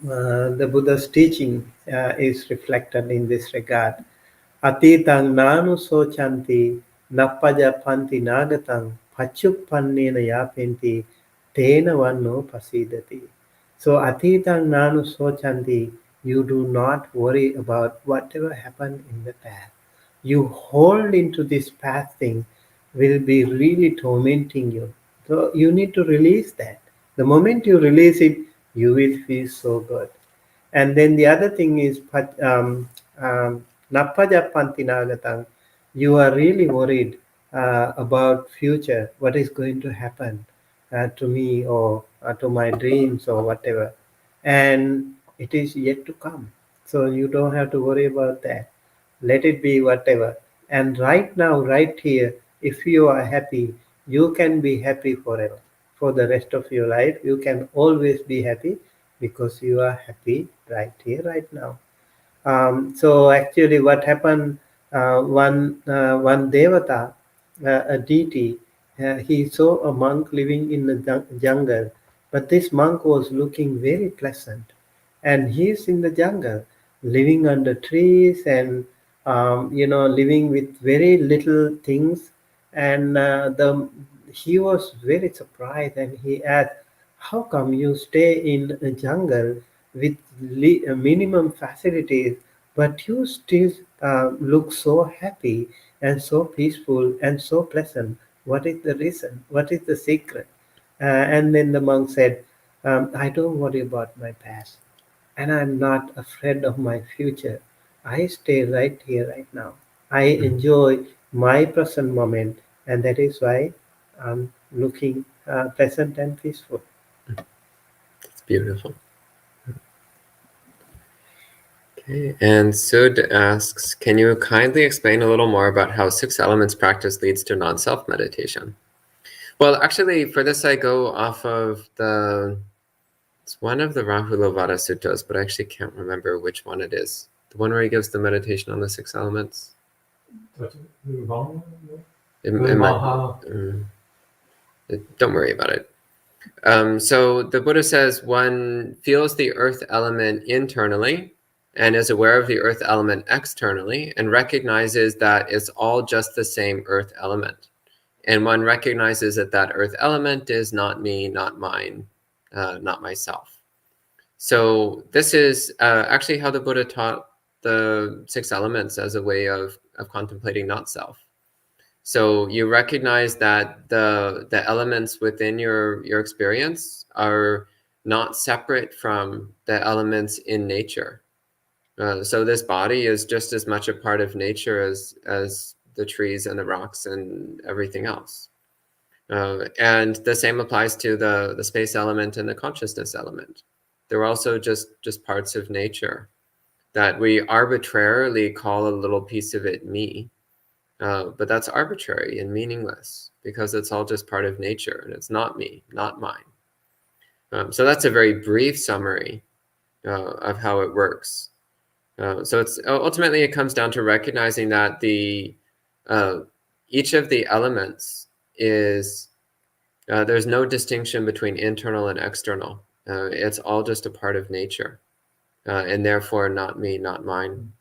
the Buddha's teaching is reflected in this regard. Atitang nanu sochanti nappaja panti nagatang pachupannena yapenti tena vanno pasidati. So atitang nanu sochanti, you do not worry about whatever happened in the past. You hold into this past thing will be really tormenting you. So you need to release that. The moment you release it, you will feel so good. And then the other thing is Nappajapantinagatam. You are really worried about future, what is going to happen to me or to my dreams or whatever. And it is yet to come. So you don't have to worry about that. Let it be whatever. And right now, right here, if you are happy, you can be happy forever. For the rest of your life, you can always be happy because you are happy right here, right now. So actually, what happened? One devata, a deity, he saw a monk living in the jungle, but this monk was looking very pleasant, and he's in the jungle, living under trees and living with very little things. And the he was very surprised, and he asked, "How come you stay in a jungle with minimum facilities, but you still look so happy and so peaceful and so pleasant? What is the reason? What is the secret?" And then the monk said, "I don't worry about my past, and I'm not afraid of my future. I stay right here, right now. I enjoy my present moment, and that is why I'm looking pleasant and peaceful." It's beautiful. Okay. And Sud asks, can you kindly explain a little more about how 6 elements practice leads to non-self meditation? Well, actually, for this, I go off of it's one of the Rahulovada Suttas, but I actually can't remember which one it is. The one where he gives the meditation on the 6 elements. Don't worry about it. So the Buddha says one feels the earth element internally and is aware of the earth element externally and recognizes that it's all just the same earth element. And one recognizes that that earth element is not me, not mine, not myself. So this is actually how the Buddha taught the 6 elements as a way of contemplating not self. So you recognize that the elements within your experience are not separate from the elements in nature. So this body is just as much a part of nature as the trees and the rocks and everything else. And the same applies to the space element and the consciousness element. They're also just parts of nature that we arbitrarily call a little piece of it me. But that's arbitrary and meaningless because it's all just part of nature and it's not me, not mine. So that's a very brief summary of how it works. So it's ultimately it comes down to recognizing that each of the elements is there's no distinction between internal and external. It's all just a part of nature, and therefore not me, not mine.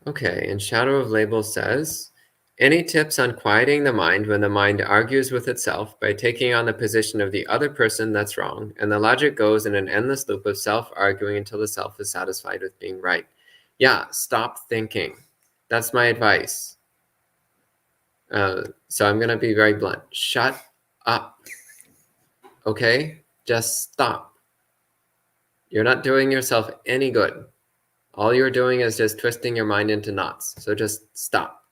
Okay, and Shadow of Label says, any tips on quieting the mind when the mind argues with itself by taking on the position of the other person that's wrong, and the logic goes in an endless loop of self-arguing until the self is satisfied with being right? Yeah, stop thinking. That's my advice. So I'm going to be very blunt. Shut up. Okay? Just stop. You're not doing yourself any good. All you're doing is just twisting your mind into knots. So just stop.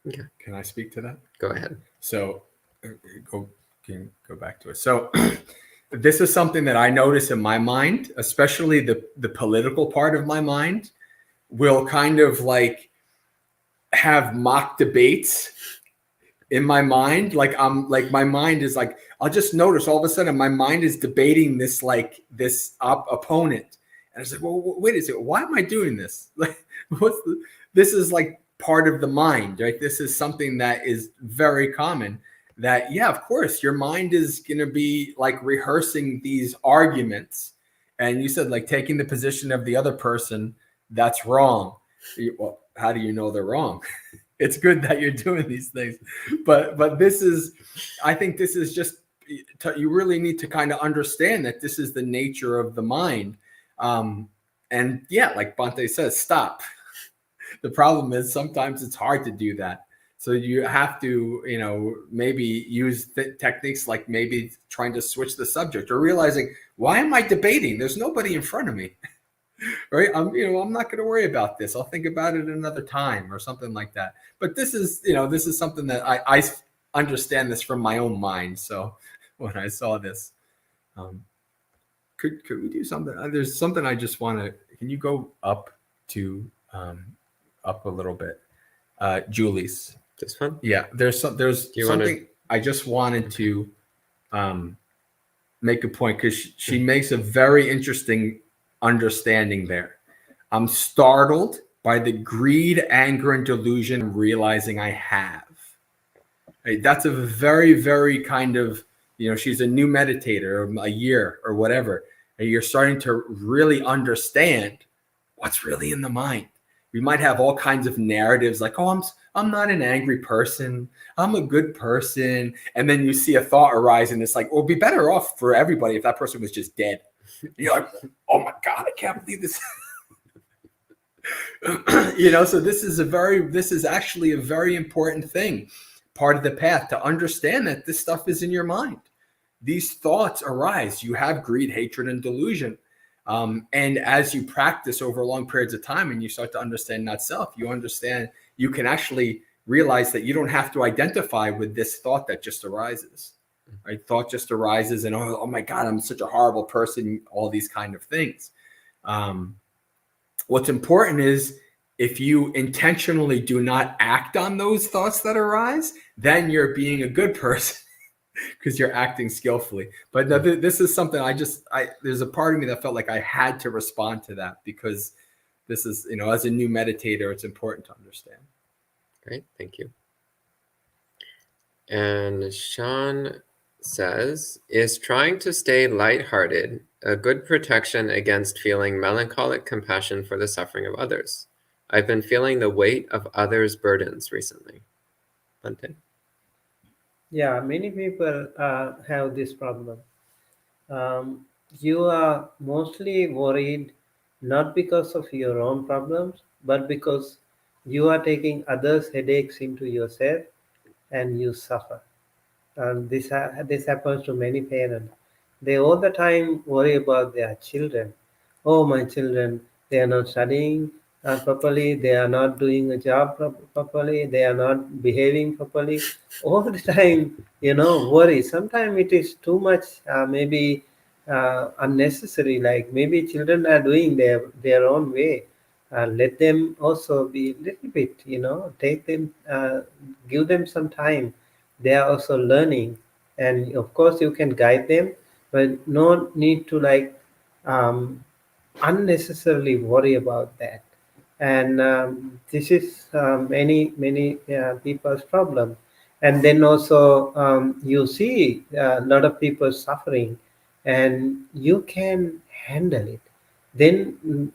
Okay. Can I speak to that? Go ahead. So go back to it. So this is something that I notice in my mind, especially the political part of my mind will kind of like have mock debates in my mind. Like my mind is like, I'll just notice all of a sudden my mind is debating this opponent. And I was like, well, wait a second, why am I doing this? Like, this is like part of the mind, right? This is something that is very common that, yeah, of course, your mind is going to be like rehearsing these arguments. And you said like taking the position of the other person, that's wrong. Well, how do you know they're wrong? It's good that you're doing these things, but I think this is just, you really need to kind of understand that this is the nature of the mind. And yeah, like Bhante says, stop. The problem is sometimes it's hard to do that. So you have to, maybe use techniques like maybe trying to switch the subject or realizing, why am I debating? There's nobody in front of me. Right. I'm not going to worry about this. I'll think about it another time or something like that. But this is something that I understand this from my own mind. So when I saw this, could we do something? There's something I just want to, can you go up to up a little bit. Julie's. This one? Yeah, there's you something I just wanted to make a point, because she makes a very interesting understanding there. I'm startled by the greed, anger, and delusion I'm realizing I have. Right? That's a very, very kind of, she's a new meditator, a year or whatever, and you're starting to really understand what's really in the mind. We might have all kinds of narratives like, oh, I'm not an angry person, I'm a good person. And then you see a thought arise and it's like, well, it'd be better off for everybody if that person was just dead. You're like, oh my God, I can't believe this. So this is actually a very important thing, part of the path, to understand that this stuff is in your mind. These thoughts arise. You have greed, hatred, and delusion. And as you practice over long periods of time and you start to understand not self, you can actually realize that you don't have to identify with this thought that just arises. Right? Thought just arises and, oh my God, I'm such a horrible person, all these kind of things. What's important is, if you intentionally do not act on those thoughts that arise, then you're being a good person because you're acting skillfully. But no, this is something there's a part of me that felt like I had to respond to that, because this is, as a new meditator, it's important to understand. Great, thank you. And Sean says, is trying to stay lighthearted a good protection against feeling melancholic compassion for the suffering of others? I've been feeling the weight of others' burdens recently. Bhante? Yeah, many people have this problem. You are mostly worried not because of your own problems, but because you are taking others' headaches into yourself and you suffer. This happens to many parents. They all the time worry about their children. Oh, my children, they are not studying properly. They are not doing a job properly. They are not behaving properly. All the time, worry. Sometimes it is too much, maybe unnecessary. Like maybe children are doing their own way. Let them also be a little bit, take them, give them some time. They are also learning, and of course you can guide them, but no need to um, unnecessarily worry about that. And this is many people's problem. And then also you see a lot of people suffering, and you can handle it. Then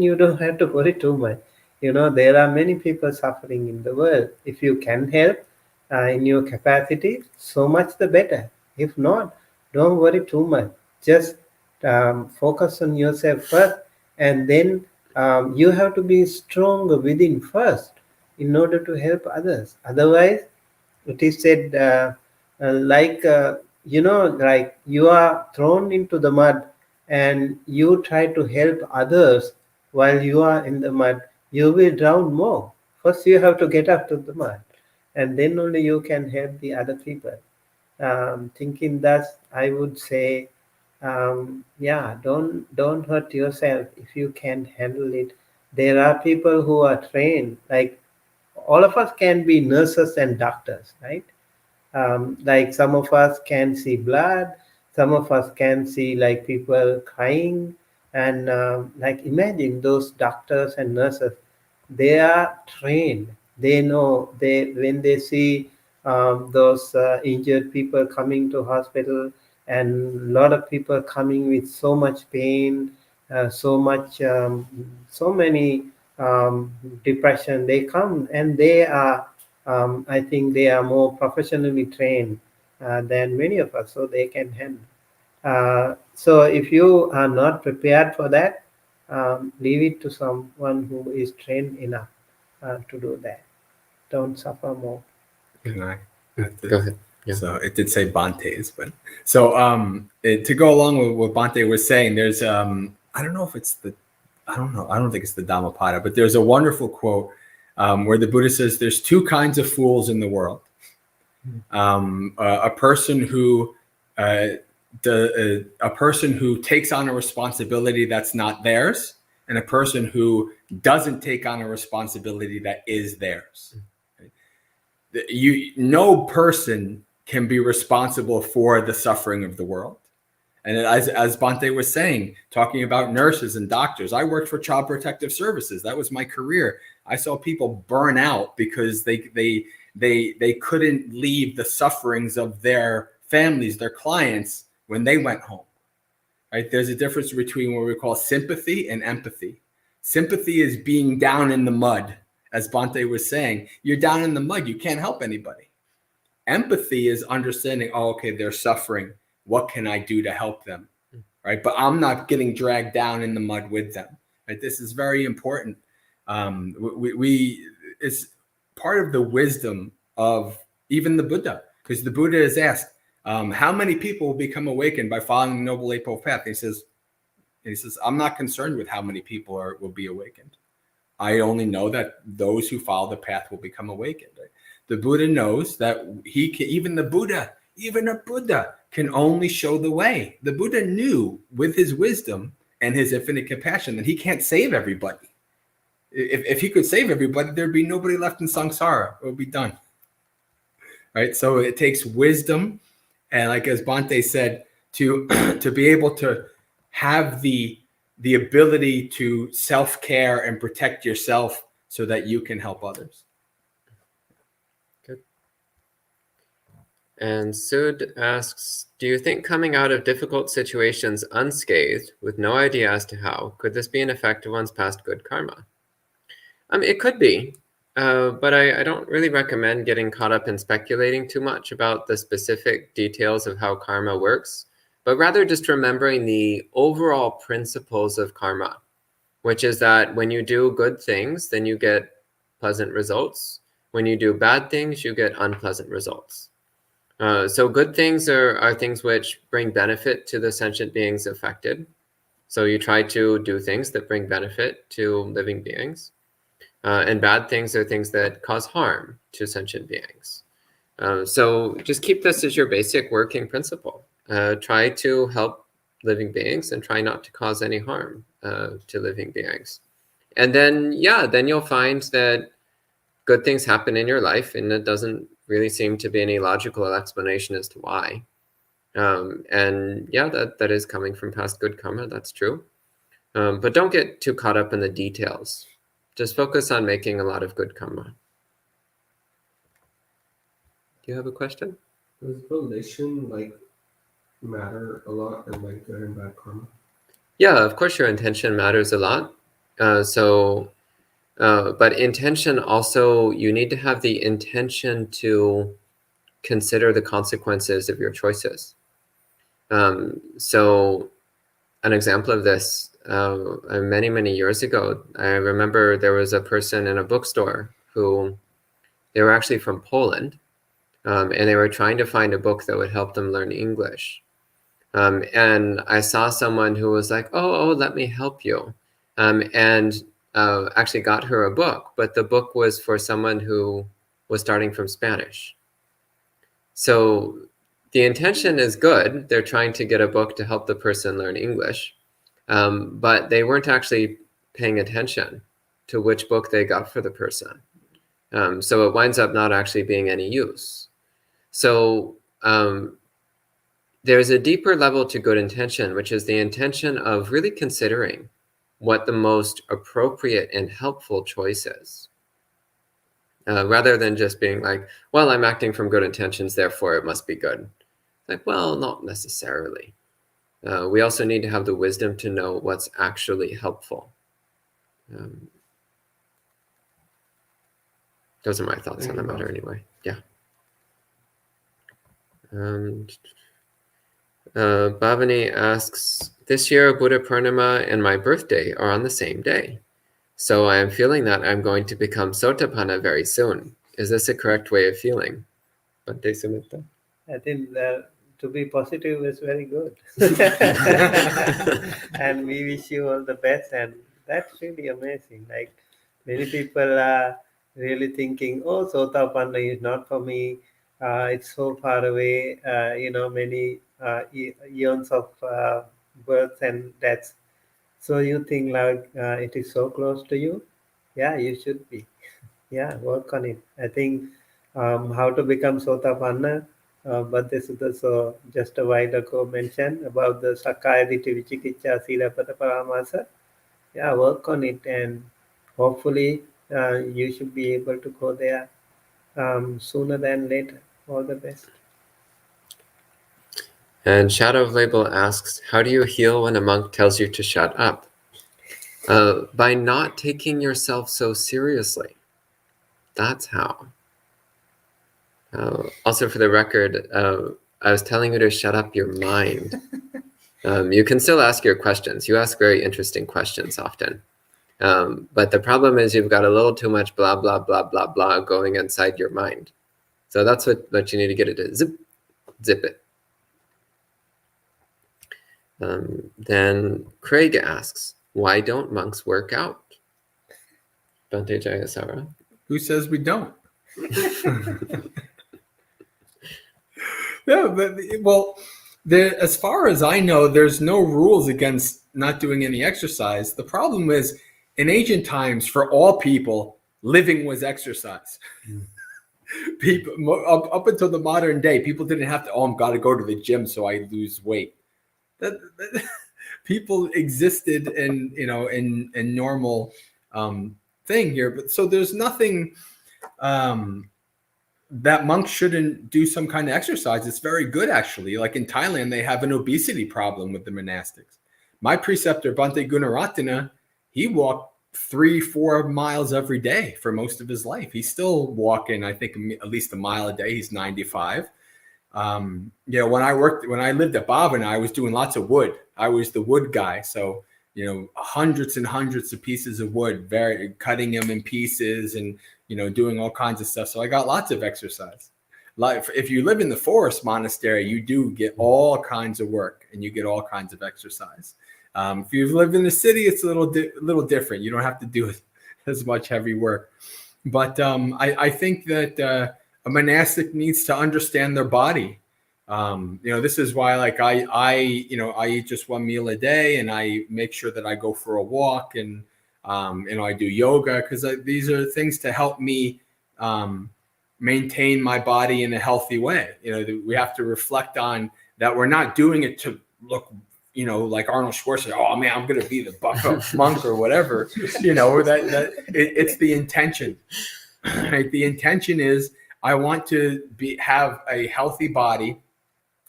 you don't have to worry too much. There are many people suffering in the world. If you can help in your capacity, so much the better. If not, don't worry too much. Just focus on yourself first, and then you have to be strong within first in order to help others. Otherwise, it is said like you are thrown into the mud and you try to help others while you are in the mud, you will drown more. First you have to get out of the mud, and then only you can help the other people. Thinking that, I would say, yeah, don't hurt yourself if you can handle it. There are people who are trained, like all of us can be nurses and doctors, right? Like some of us can see blood, some of us can see like people crying, and like imagine those doctors and nurses, they are trained. They know, they when they see those injured people coming to hospital, and a lot of people coming with so much pain, so many depression, they come and they are, I think they are more professionally trained than many of us, so they can handle. So if you are not prepared for that, leave it to someone who is trained enough to do that. Don't suffer more. Go ahead. Yeah. So it did say Bante's, but so to go along with what Bante was saying, there's I don't think it's the Dhammapada, but there's a wonderful quote where the Buddha says there's two kinds of fools in the world. A person who takes on a responsibility that's not theirs, and a person who doesn't take on a responsibility that is theirs. No person can be responsible for the suffering of the world. And as Bhante was saying, talking about nurses and doctors, I worked for Child Protective Services. That was my career. I saw people burn out because they couldn't leave the sufferings of their families, their clients, when they went home. Right? There's a difference between what we call sympathy and empathy. Sympathy is being down in the mud. As Bhante was saying, you're down in the mud. You can't help anybody. Empathy is understanding, oh, okay, they're suffering. What can I do to help them? Right? But I'm not getting dragged down in the mud with them. Right? This is very important. It's part of the wisdom of even the Buddha, because the Buddha is asked, how many people will become awakened by following the Noble Eightfold Path? He says, I'm not concerned with how many people will be awakened. I only know that those who follow the path will become awakened. Right? The Buddha knows that even a Buddha can only show the way. The Buddha knew with his wisdom and his infinite compassion that he can't save everybody. If he could save everybody, there'd be nobody left in samsara. It would be done. Right? So it takes wisdom, and like as Bhante said, to be able to have the ability to self-care and protect yourself so that you can help others. Good. And Sud asks, do you think coming out of difficult situations unscathed with no idea as to how, could this be an effect of one's past good karma? It could be, but I don't really recommend getting caught up in speculating too much about the specific details of how karma works, but rather just remembering the overall principles of karma, which is that when you do good things, then you get pleasant results. When you do bad things, you get unpleasant results. So good things are things which bring benefit to the sentient beings affected. So you try to do things that bring benefit to living beings. And bad things are things that cause harm to sentient beings. So just keep this as your basic working principle. Try to help living beings and try not to cause any harm to living beings. And then, then you'll find that good things happen in your life, and it doesn't really seem to be any logical explanation as to why. That is coming from past good karma, that's true. But don't get too caught up in the details. Just focus on making a lot of good karma. Do you have a question? Does volition matter a lot in good and bad karma? Yeah, of course your intention matters a lot. But intention also, you need to have the intention to consider the consequences of your choices. So an example of this, many, many years ago, I remember there was a person in a bookstore who, they were actually from Poland, and they were trying to find a book that would help them learn English. And I saw someone who was like, oh, let me help you. And actually got her a book, but the book was for someone who was starting from Spanish. So the intention is good. They're trying to get a book to help the person learn English, but they weren't actually paying attention to which book they got for the person. So it winds up not actually being any use. So there's a deeper level to good intention, which is the intention of really considering what the most appropriate and helpful choice is, rather than just being like, well, I'm acting from good intentions, therefore it must be good. Like, well, not necessarily. We also need to have the wisdom to know what's actually helpful. Those are my thoughts on the matter anyway. Yeah. Bhavani asks, this year Buddha Purnima and my birthday are on the same day. So I am feeling that I'm going to become Sotapanna very soon. Is this a correct way of feeling? Bhante Sumita? I think that to be positive is very good. And we wish you all the best. And that's really amazing. Like many people are really thinking, oh, Sotapanna is not for me. It's so far away, many eons of births and deaths. So you think like it is so close to you? Yeah, you should be. Yeah, work on it. I think how to become Sotapanna, Bhante Sutta so just a while ago mentioned about the Sakaya Ditti Vichikicha Silapada Paramasa. Yeah, work on it, and hopefully you should be able to go there sooner than later. All the best. And Shadow of Label asks, how do you heal when a monk tells you to shut up? By not taking yourself so seriously. That's how. Also, for the record, I was telling you to shut up your mind. You can still ask your questions. You ask very interesting questions often. But the problem is you've got a little too much blah, blah, blah, blah, blah going inside your mind. So that's what you need to get it to zip it. Then Craig asks, why don't monks work out? Bhante Jayasara. Who says we don't? Yeah, but well, as far as I know, there's no rules against not doing any exercise. The problem is, in ancient times, for all people, living was exercise. People up until the modern day, people didn't have to. Oh, I've got to go to the gym so I lose weight. People existed in normal thing here, but so there's nothing. That monks shouldn't do some kind of exercise. It's very good, actually. Like in Thailand, they have an obesity problem with the monastics. My preceptor, Bhante Gunaratana, he walked 3-4 miles every day for most of his life. He's still walking, I think, at least a mile a day. He's 95. When I lived at Bhavana, I was doing lots of wood. I was the wood guy. So, hundreds and hundreds of pieces of wood, cutting them in pieces and, doing all kinds of stuff. So I got lots of exercise. Like if you live in the forest monastery, you do get all kinds of work and you get all kinds of exercise. If you live in the city, it's a little different. You don't have to do as much heavy work. But I think that a monastic needs to understand their body. This is why, like I eat just one meal a day, and I make sure that I go for a walk, and I do yoga, because these are things to help me maintain my body in a healthy way. We have to reflect on that. We're not doing it to look, like Arnold Schwarzenegger. Oh man, I'm going to be the bucko monk or whatever. It's the intention. Right? The intention is I want to have a healthy body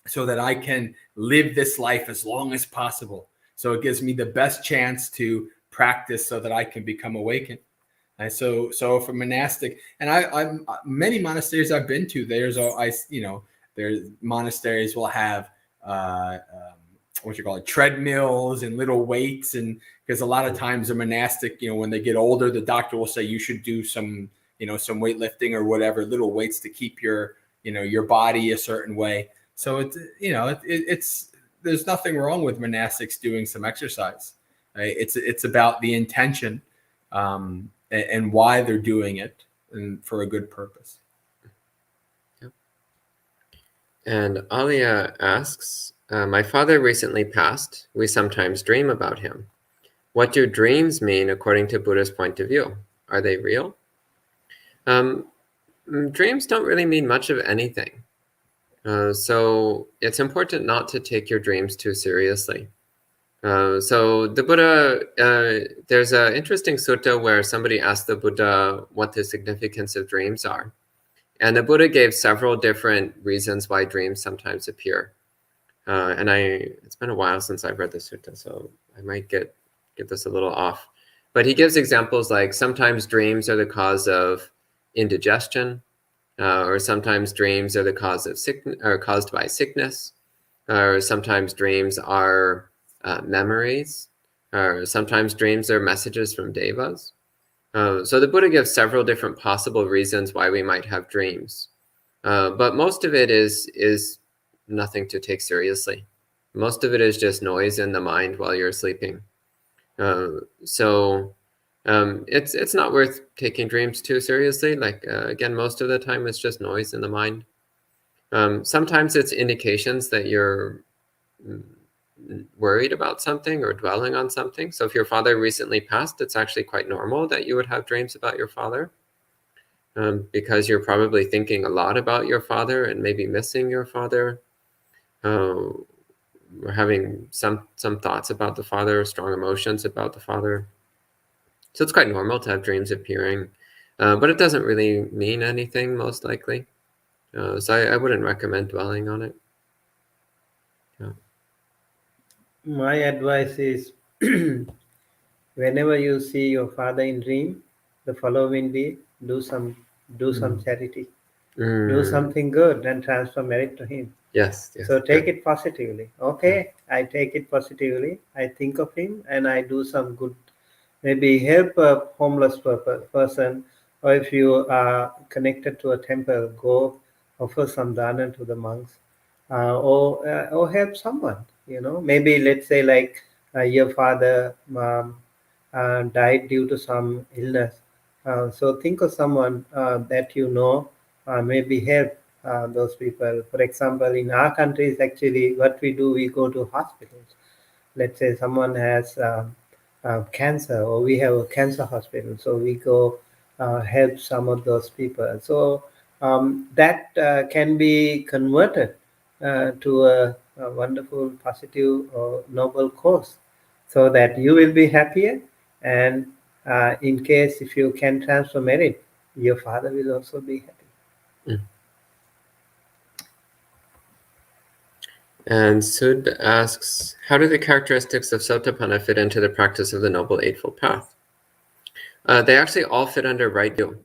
so that I can live this life as long as possible. So it gives me the best chance to practice so that I can become awakened. And so for monastic, and I many monasteries I've been to, there's monasteries will have treadmills and little weights, and because a lot of times a monastic, when they get older, the doctor will say you should do some weightlifting or whatever, little weights to keep your body a certain way. So it's there's nothing wrong with monastics doing some exercise. Right? It's about the intention and why they're doing it, and for a good purpose. Yep. And Alia asks, my father recently passed. We sometimes dream about him. What do dreams mean according to Buddha's point of view? Are they real? Dreams don't really mean much of anything. So it's important not to take your dreams too seriously. So the Buddha, there's an interesting sutta where somebody asked the Buddha what the significance of dreams are. And the Buddha gave several different reasons why dreams sometimes appear. It's been a while since I've read the sutta, so I might get this a little off. But he gives examples like sometimes dreams are the cause of indigestion, or sometimes dreams are the cause of sickness, or caused by sickness, or sometimes dreams are memories, or sometimes dreams are messages from devas. So the Buddha gives several different possible reasons why we might have dreams, but most of it is nothing to take seriously. Most of it is just noise in the mind while you're sleeping. It's not worth taking dreams too seriously. Like again, most of the time it's just noise in the mind. Sometimes it's indications that you're worried about something or dwelling on something. So if your father recently passed, it's actually quite normal that you would have dreams about your father, because you're probably thinking a lot about your father and maybe missing your father, or having some thoughts about the father, strong emotions about the father. So it's quite normal to have dreams appearing, but it doesn't really mean anything, most likely. So I wouldn't recommend dwelling on it. Yeah. My advice is whenever you see your father in dream, the following day, do some charity, do something good, and transfer merit to him. Yes. So take good. it positively. Okay, I take it positively. I think of him and I do some good. Maybe help a homeless person, or if you are connected to a temple, go offer some dana to the monks, or help someone. Maybe let's say like your father died due to some illness. So think of someone that maybe help those people. For example, in our countries, actually, what we do, we go to hospitals. Let's say someone has cancer, or we have a cancer hospital, so we go help some of those people. So that can be converted to a wonderful, positive, or noble cause, so that you will be happier. And in case if you can transfer merit, your father will also be happy. And Sud asks, how do the characteristics of Sotapanna fit into the practice of the Noble Eightfold Path? They actually all fit under right view.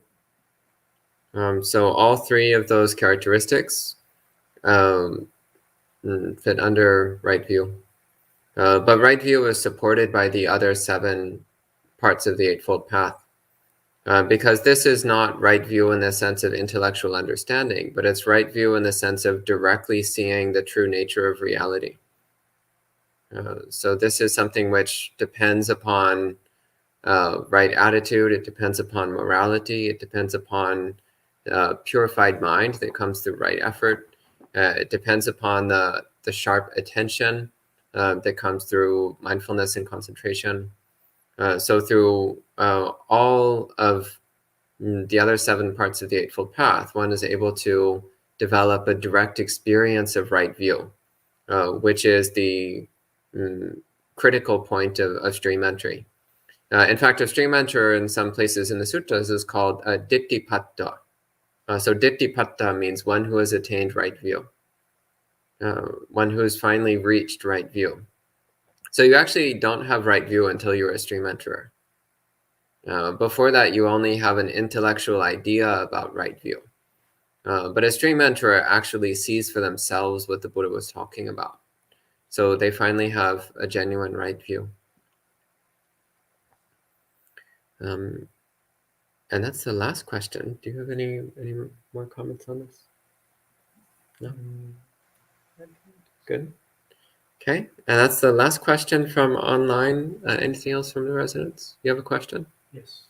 So all three of those characteristics fit under right view. But right view is supported by the other 7 parts of the Eightfold Path. Because this is not right view in the sense of intellectual understanding, but it's right view in the sense of directly seeing the true nature of reality. So this is something which depends upon right attitude, it depends upon morality, it depends upon purified mind that comes through right effort, it depends upon the sharp attention that comes through mindfulness and concentration. So through all of the other 7 parts of the Eightfold Path, one is able to develop a direct experience of right view, which is the critical point of stream entry. In fact, a stream enter in some places in the sutras is called dittipatta. So dittipatta means one who has attained right view, one who has finally reached right view. So you actually don't have right view until you're a stream enterer. Before that, you only have an intellectual idea about right view. But a stream enterer actually sees for themselves what the Buddha was talking about. So they finally have a genuine right view. And that's the last question. Do you have any more comments on this? No? Good. Okay, and that's the last question from online. Anything else from the residents? You have a question? Yes.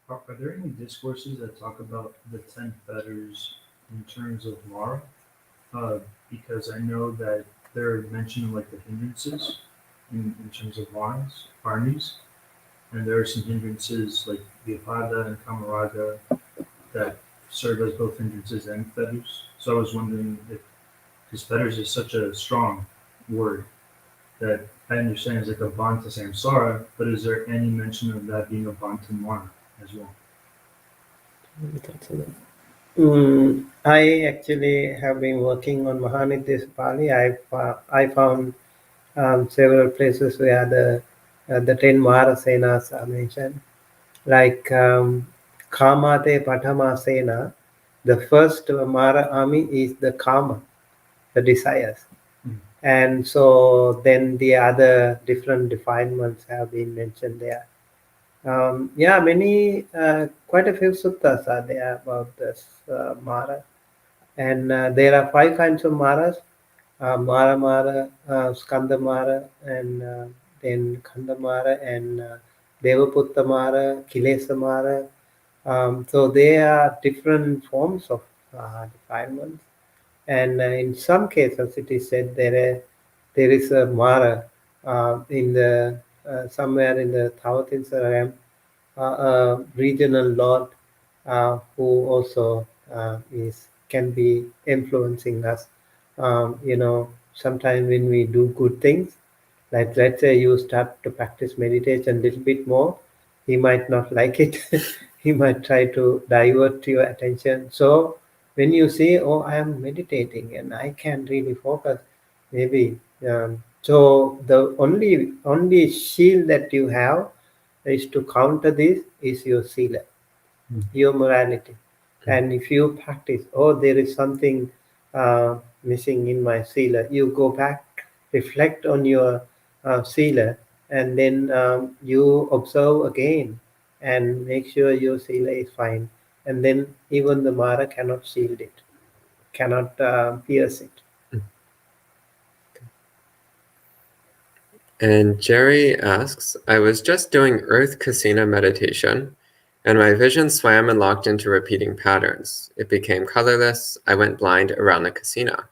Are there any discourses that talk about the 10 fetters in terms of Mara? Because I know that they're mentioning like the hindrances in terms of varnis, and there are some hindrances like the Apada and Kamaraga that serve as both hindrances and fetters. So I was wondering if, because fetters is such a strong word that I understand is like a Banta Samsara, but is there any mention of that being a Banta Mara as well? I actually have been working on Mahanidesa Pali. I found several places where the 10 Mara Senas are mentioned. Like Kamate Patama Sena, the first Mara army is the Kama, the desires. And so then the other different defilements have been mentioned there. Quite a few suttas are there about this Mara. And there are 5 kinds of Maras, Mara, Skanda Mara, and then Kanda Mara, and Devaputta Mara, Kilesa Mara. So they are different forms of defilements. And in some cases, it is said there is a Mara in the somewhere in the Taotinsarayam, a regional lord who also can be influencing us. Sometimes when we do good things, like let's say you start to practice meditation a little bit more, he might not like it. He might try to divert your attention. So when you say, "Oh, I am meditating and I can really focus," maybe so the only shield that you have is to counter this is your sila, your morality. And if you practice, oh, there is something missing in my sila, you go back, reflect on your sila, and then you observe again and make sure your sila is fine. And then even the Mara cannot shield it, cannot pierce it. And Jerry asks, I was just doing Earth Kasina meditation, and my vision swam and locked into repeating patterns. It became colorless. I went blind around the kasina.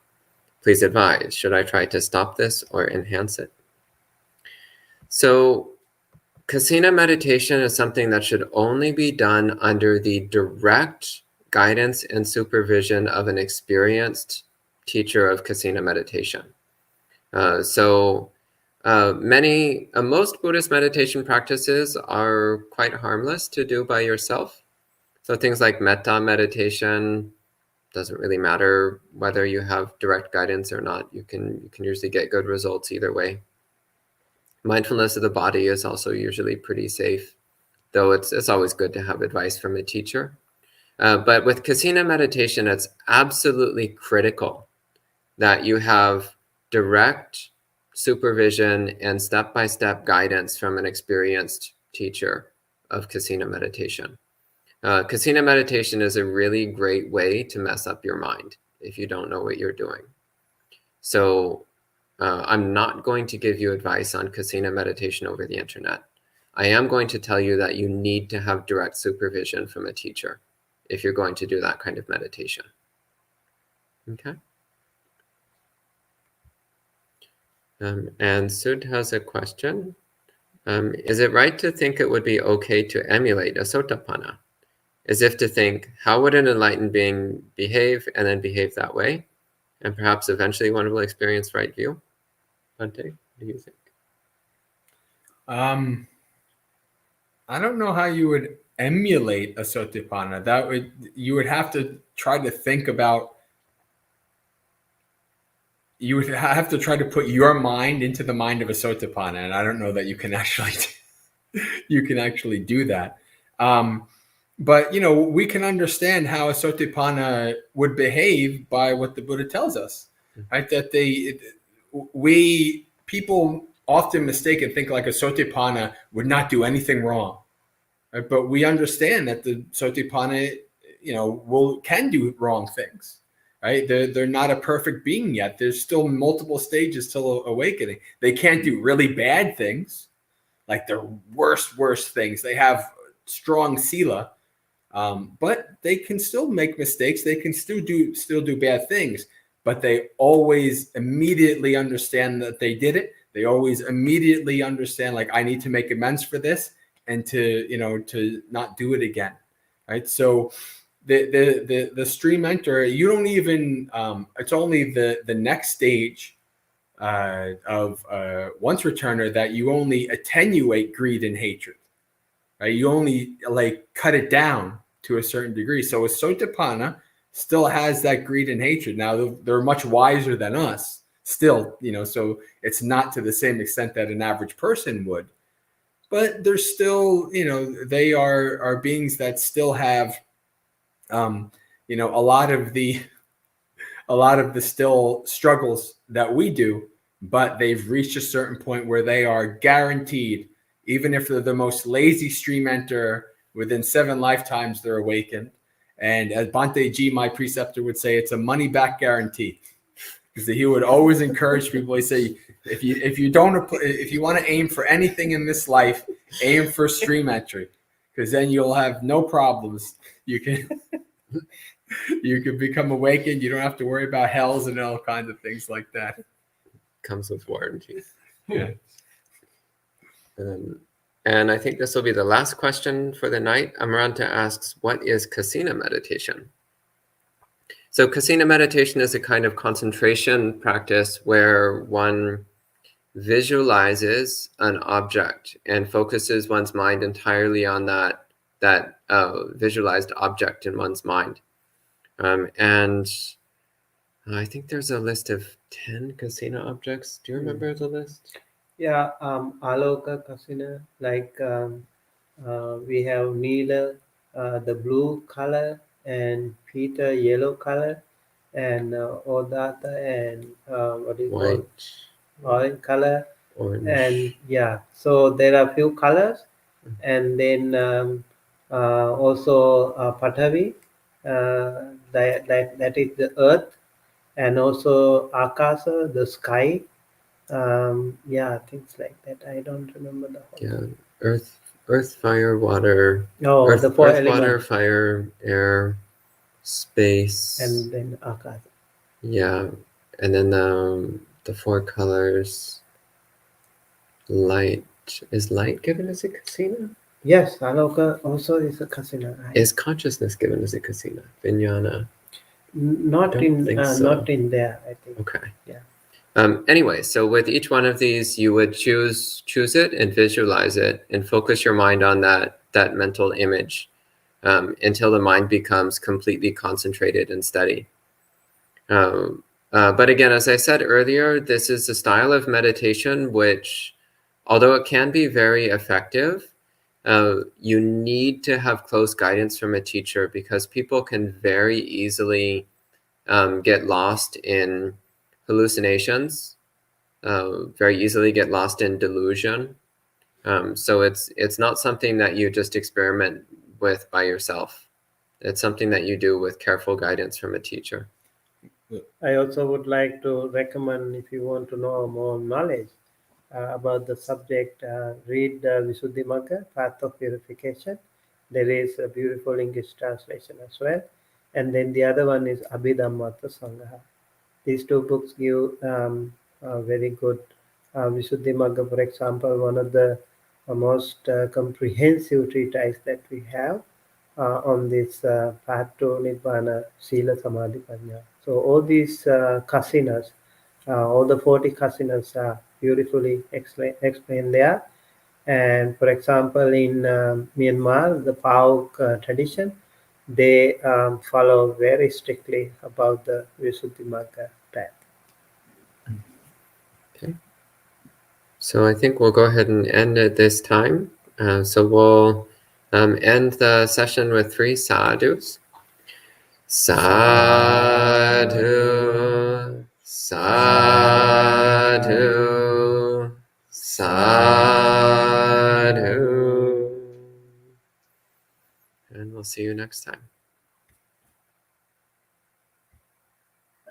Please advise, should I try to stop this or enhance it? So kasina meditation is something that should only be done under the direct guidance and supervision of an experienced teacher of kasina meditation. Most Buddhist meditation practices are quite harmless to do by yourself. So things like metta meditation, doesn't really matter whether you have direct guidance or not. You can usually get good results either way. Mindfulness of the body is also usually pretty safe, though it's always good to have advice from a teacher. But with kasina meditation, it's absolutely critical that you have direct supervision and step-by-step guidance from an experienced teacher of kasina meditation. Kasina meditation is a really great way to mess up your mind if you don't know what you're doing. So I'm not going to give you advice on kasina meditation over the internet. I am going to tell you that you need to have direct supervision from a teacher if you're going to do that kind of meditation. Okay. And Sud has a question. Is it right to think it would be okay to emulate a sotapanna? As if to think, how would an enlightened being behave and then behave that way? And perhaps eventually one will experience right view? Bhante, what do you think? I don't know how you would emulate a sotapanna. You would have to try to think about. You would have to try to put your mind into the mind of a sotapanna, and I don't know that you can actually do that. But we can understand how a sotapanna would behave by what the Buddha tells us, right? That people often mistake and think like a sotapanna would not do anything wrong, right? But we understand that the sotapanna, can do wrong things. Right? They're not a perfect being yet. There's still multiple stages till awakening. They can't do really bad things, like the worst things. They have strong sila, but they can still make mistakes. They can still do bad things, but they always immediately understand that they did it. They always immediately understand, like, I need to make amends for this and to not do it again. Right? So the stream enter, you don't even it's only the next stage of once returner that you only attenuate greed and hatred, right? You only cut it down to a certain degree. So a sotapanna still has that greed and hatred. Now they're much wiser than us still, so it's not to the same extent that an average person would, but they're still, they are beings that still have a lot of the still struggles that we do, but they've reached a certain point where they are guaranteed, even if they're the most lazy stream enter, within 7 lifetimes they're awakened. And as Bhante Ji, my preceptor, would say, it's a money back guarantee, because he would always encourage people. He say, if you want to aim for anything in this life, aim for stream entry, because then you'll have no problems. You can You can become awakened. You don't have to worry about hells and all kinds of things like that. Comes with warranty. Yeah. And I think this will be the last question for the night. Amaranta asks, what is kasina meditation? So kasina meditation is a kind of concentration practice where one visualizes an object and focuses one's mind entirely on that visualized object in one's mind. And I think there's a list of 10 kasina objects. Do you remember the list? Yeah, Aloka Kasina, like we have Neela, the blue color, and Peter, yellow color, and Odata, and what is White, called orange color. orange. And yeah, so there are few colors, and then also Patavi, that is the earth, and also Akasa, the sky. Yeah, things like that. I don't remember the whole. Yeah, earth, fire, water. Oh, Earth, the four water, elements. fire, air, space. And then Akasa. Yeah, and then the four colors. Light. Is light given as a kasina? Yes, Aloka also is a kasina. Is consciousness given as a kasina? Vijnana. Not don't in think so. not in there, I think. Okay. Yeah. Anyway, so with each one of these, you would choose it and visualize it and focus your mind on that mental image until the mind becomes completely concentrated and steady. But again, as I said earlier, this is a style of meditation which, although it can be very effective, you need to have close guidance from a teacher because people can very easily get lost in hallucinations, very easily get lost in delusion. So it's not something that you just experiment with by yourself. It's something that you do with careful guidance from a teacher. I also would like to recommend, if you want to know more knowledge about the subject, read Visuddhimagga, Path of Purification. There is a beautiful English translation as well. And then the other one is Abhidhammatta Sangha. These two books give a very good Visuddhimagga, for example, one of the most comprehensive treatise that we have on this path to Nibbana, Sila, Samadhi, Panya. So all these kasinas, all the 40 kasinas are beautifully explained there. And for example, in Myanmar, the PAOK tradition, they follow very strictly about the Visuddhimagga path. Okay. So I think we'll go ahead and end at this time. So we'll end the session with 3 sadhus. Sadhu, sadhu, sadhu. And we'll see you next time.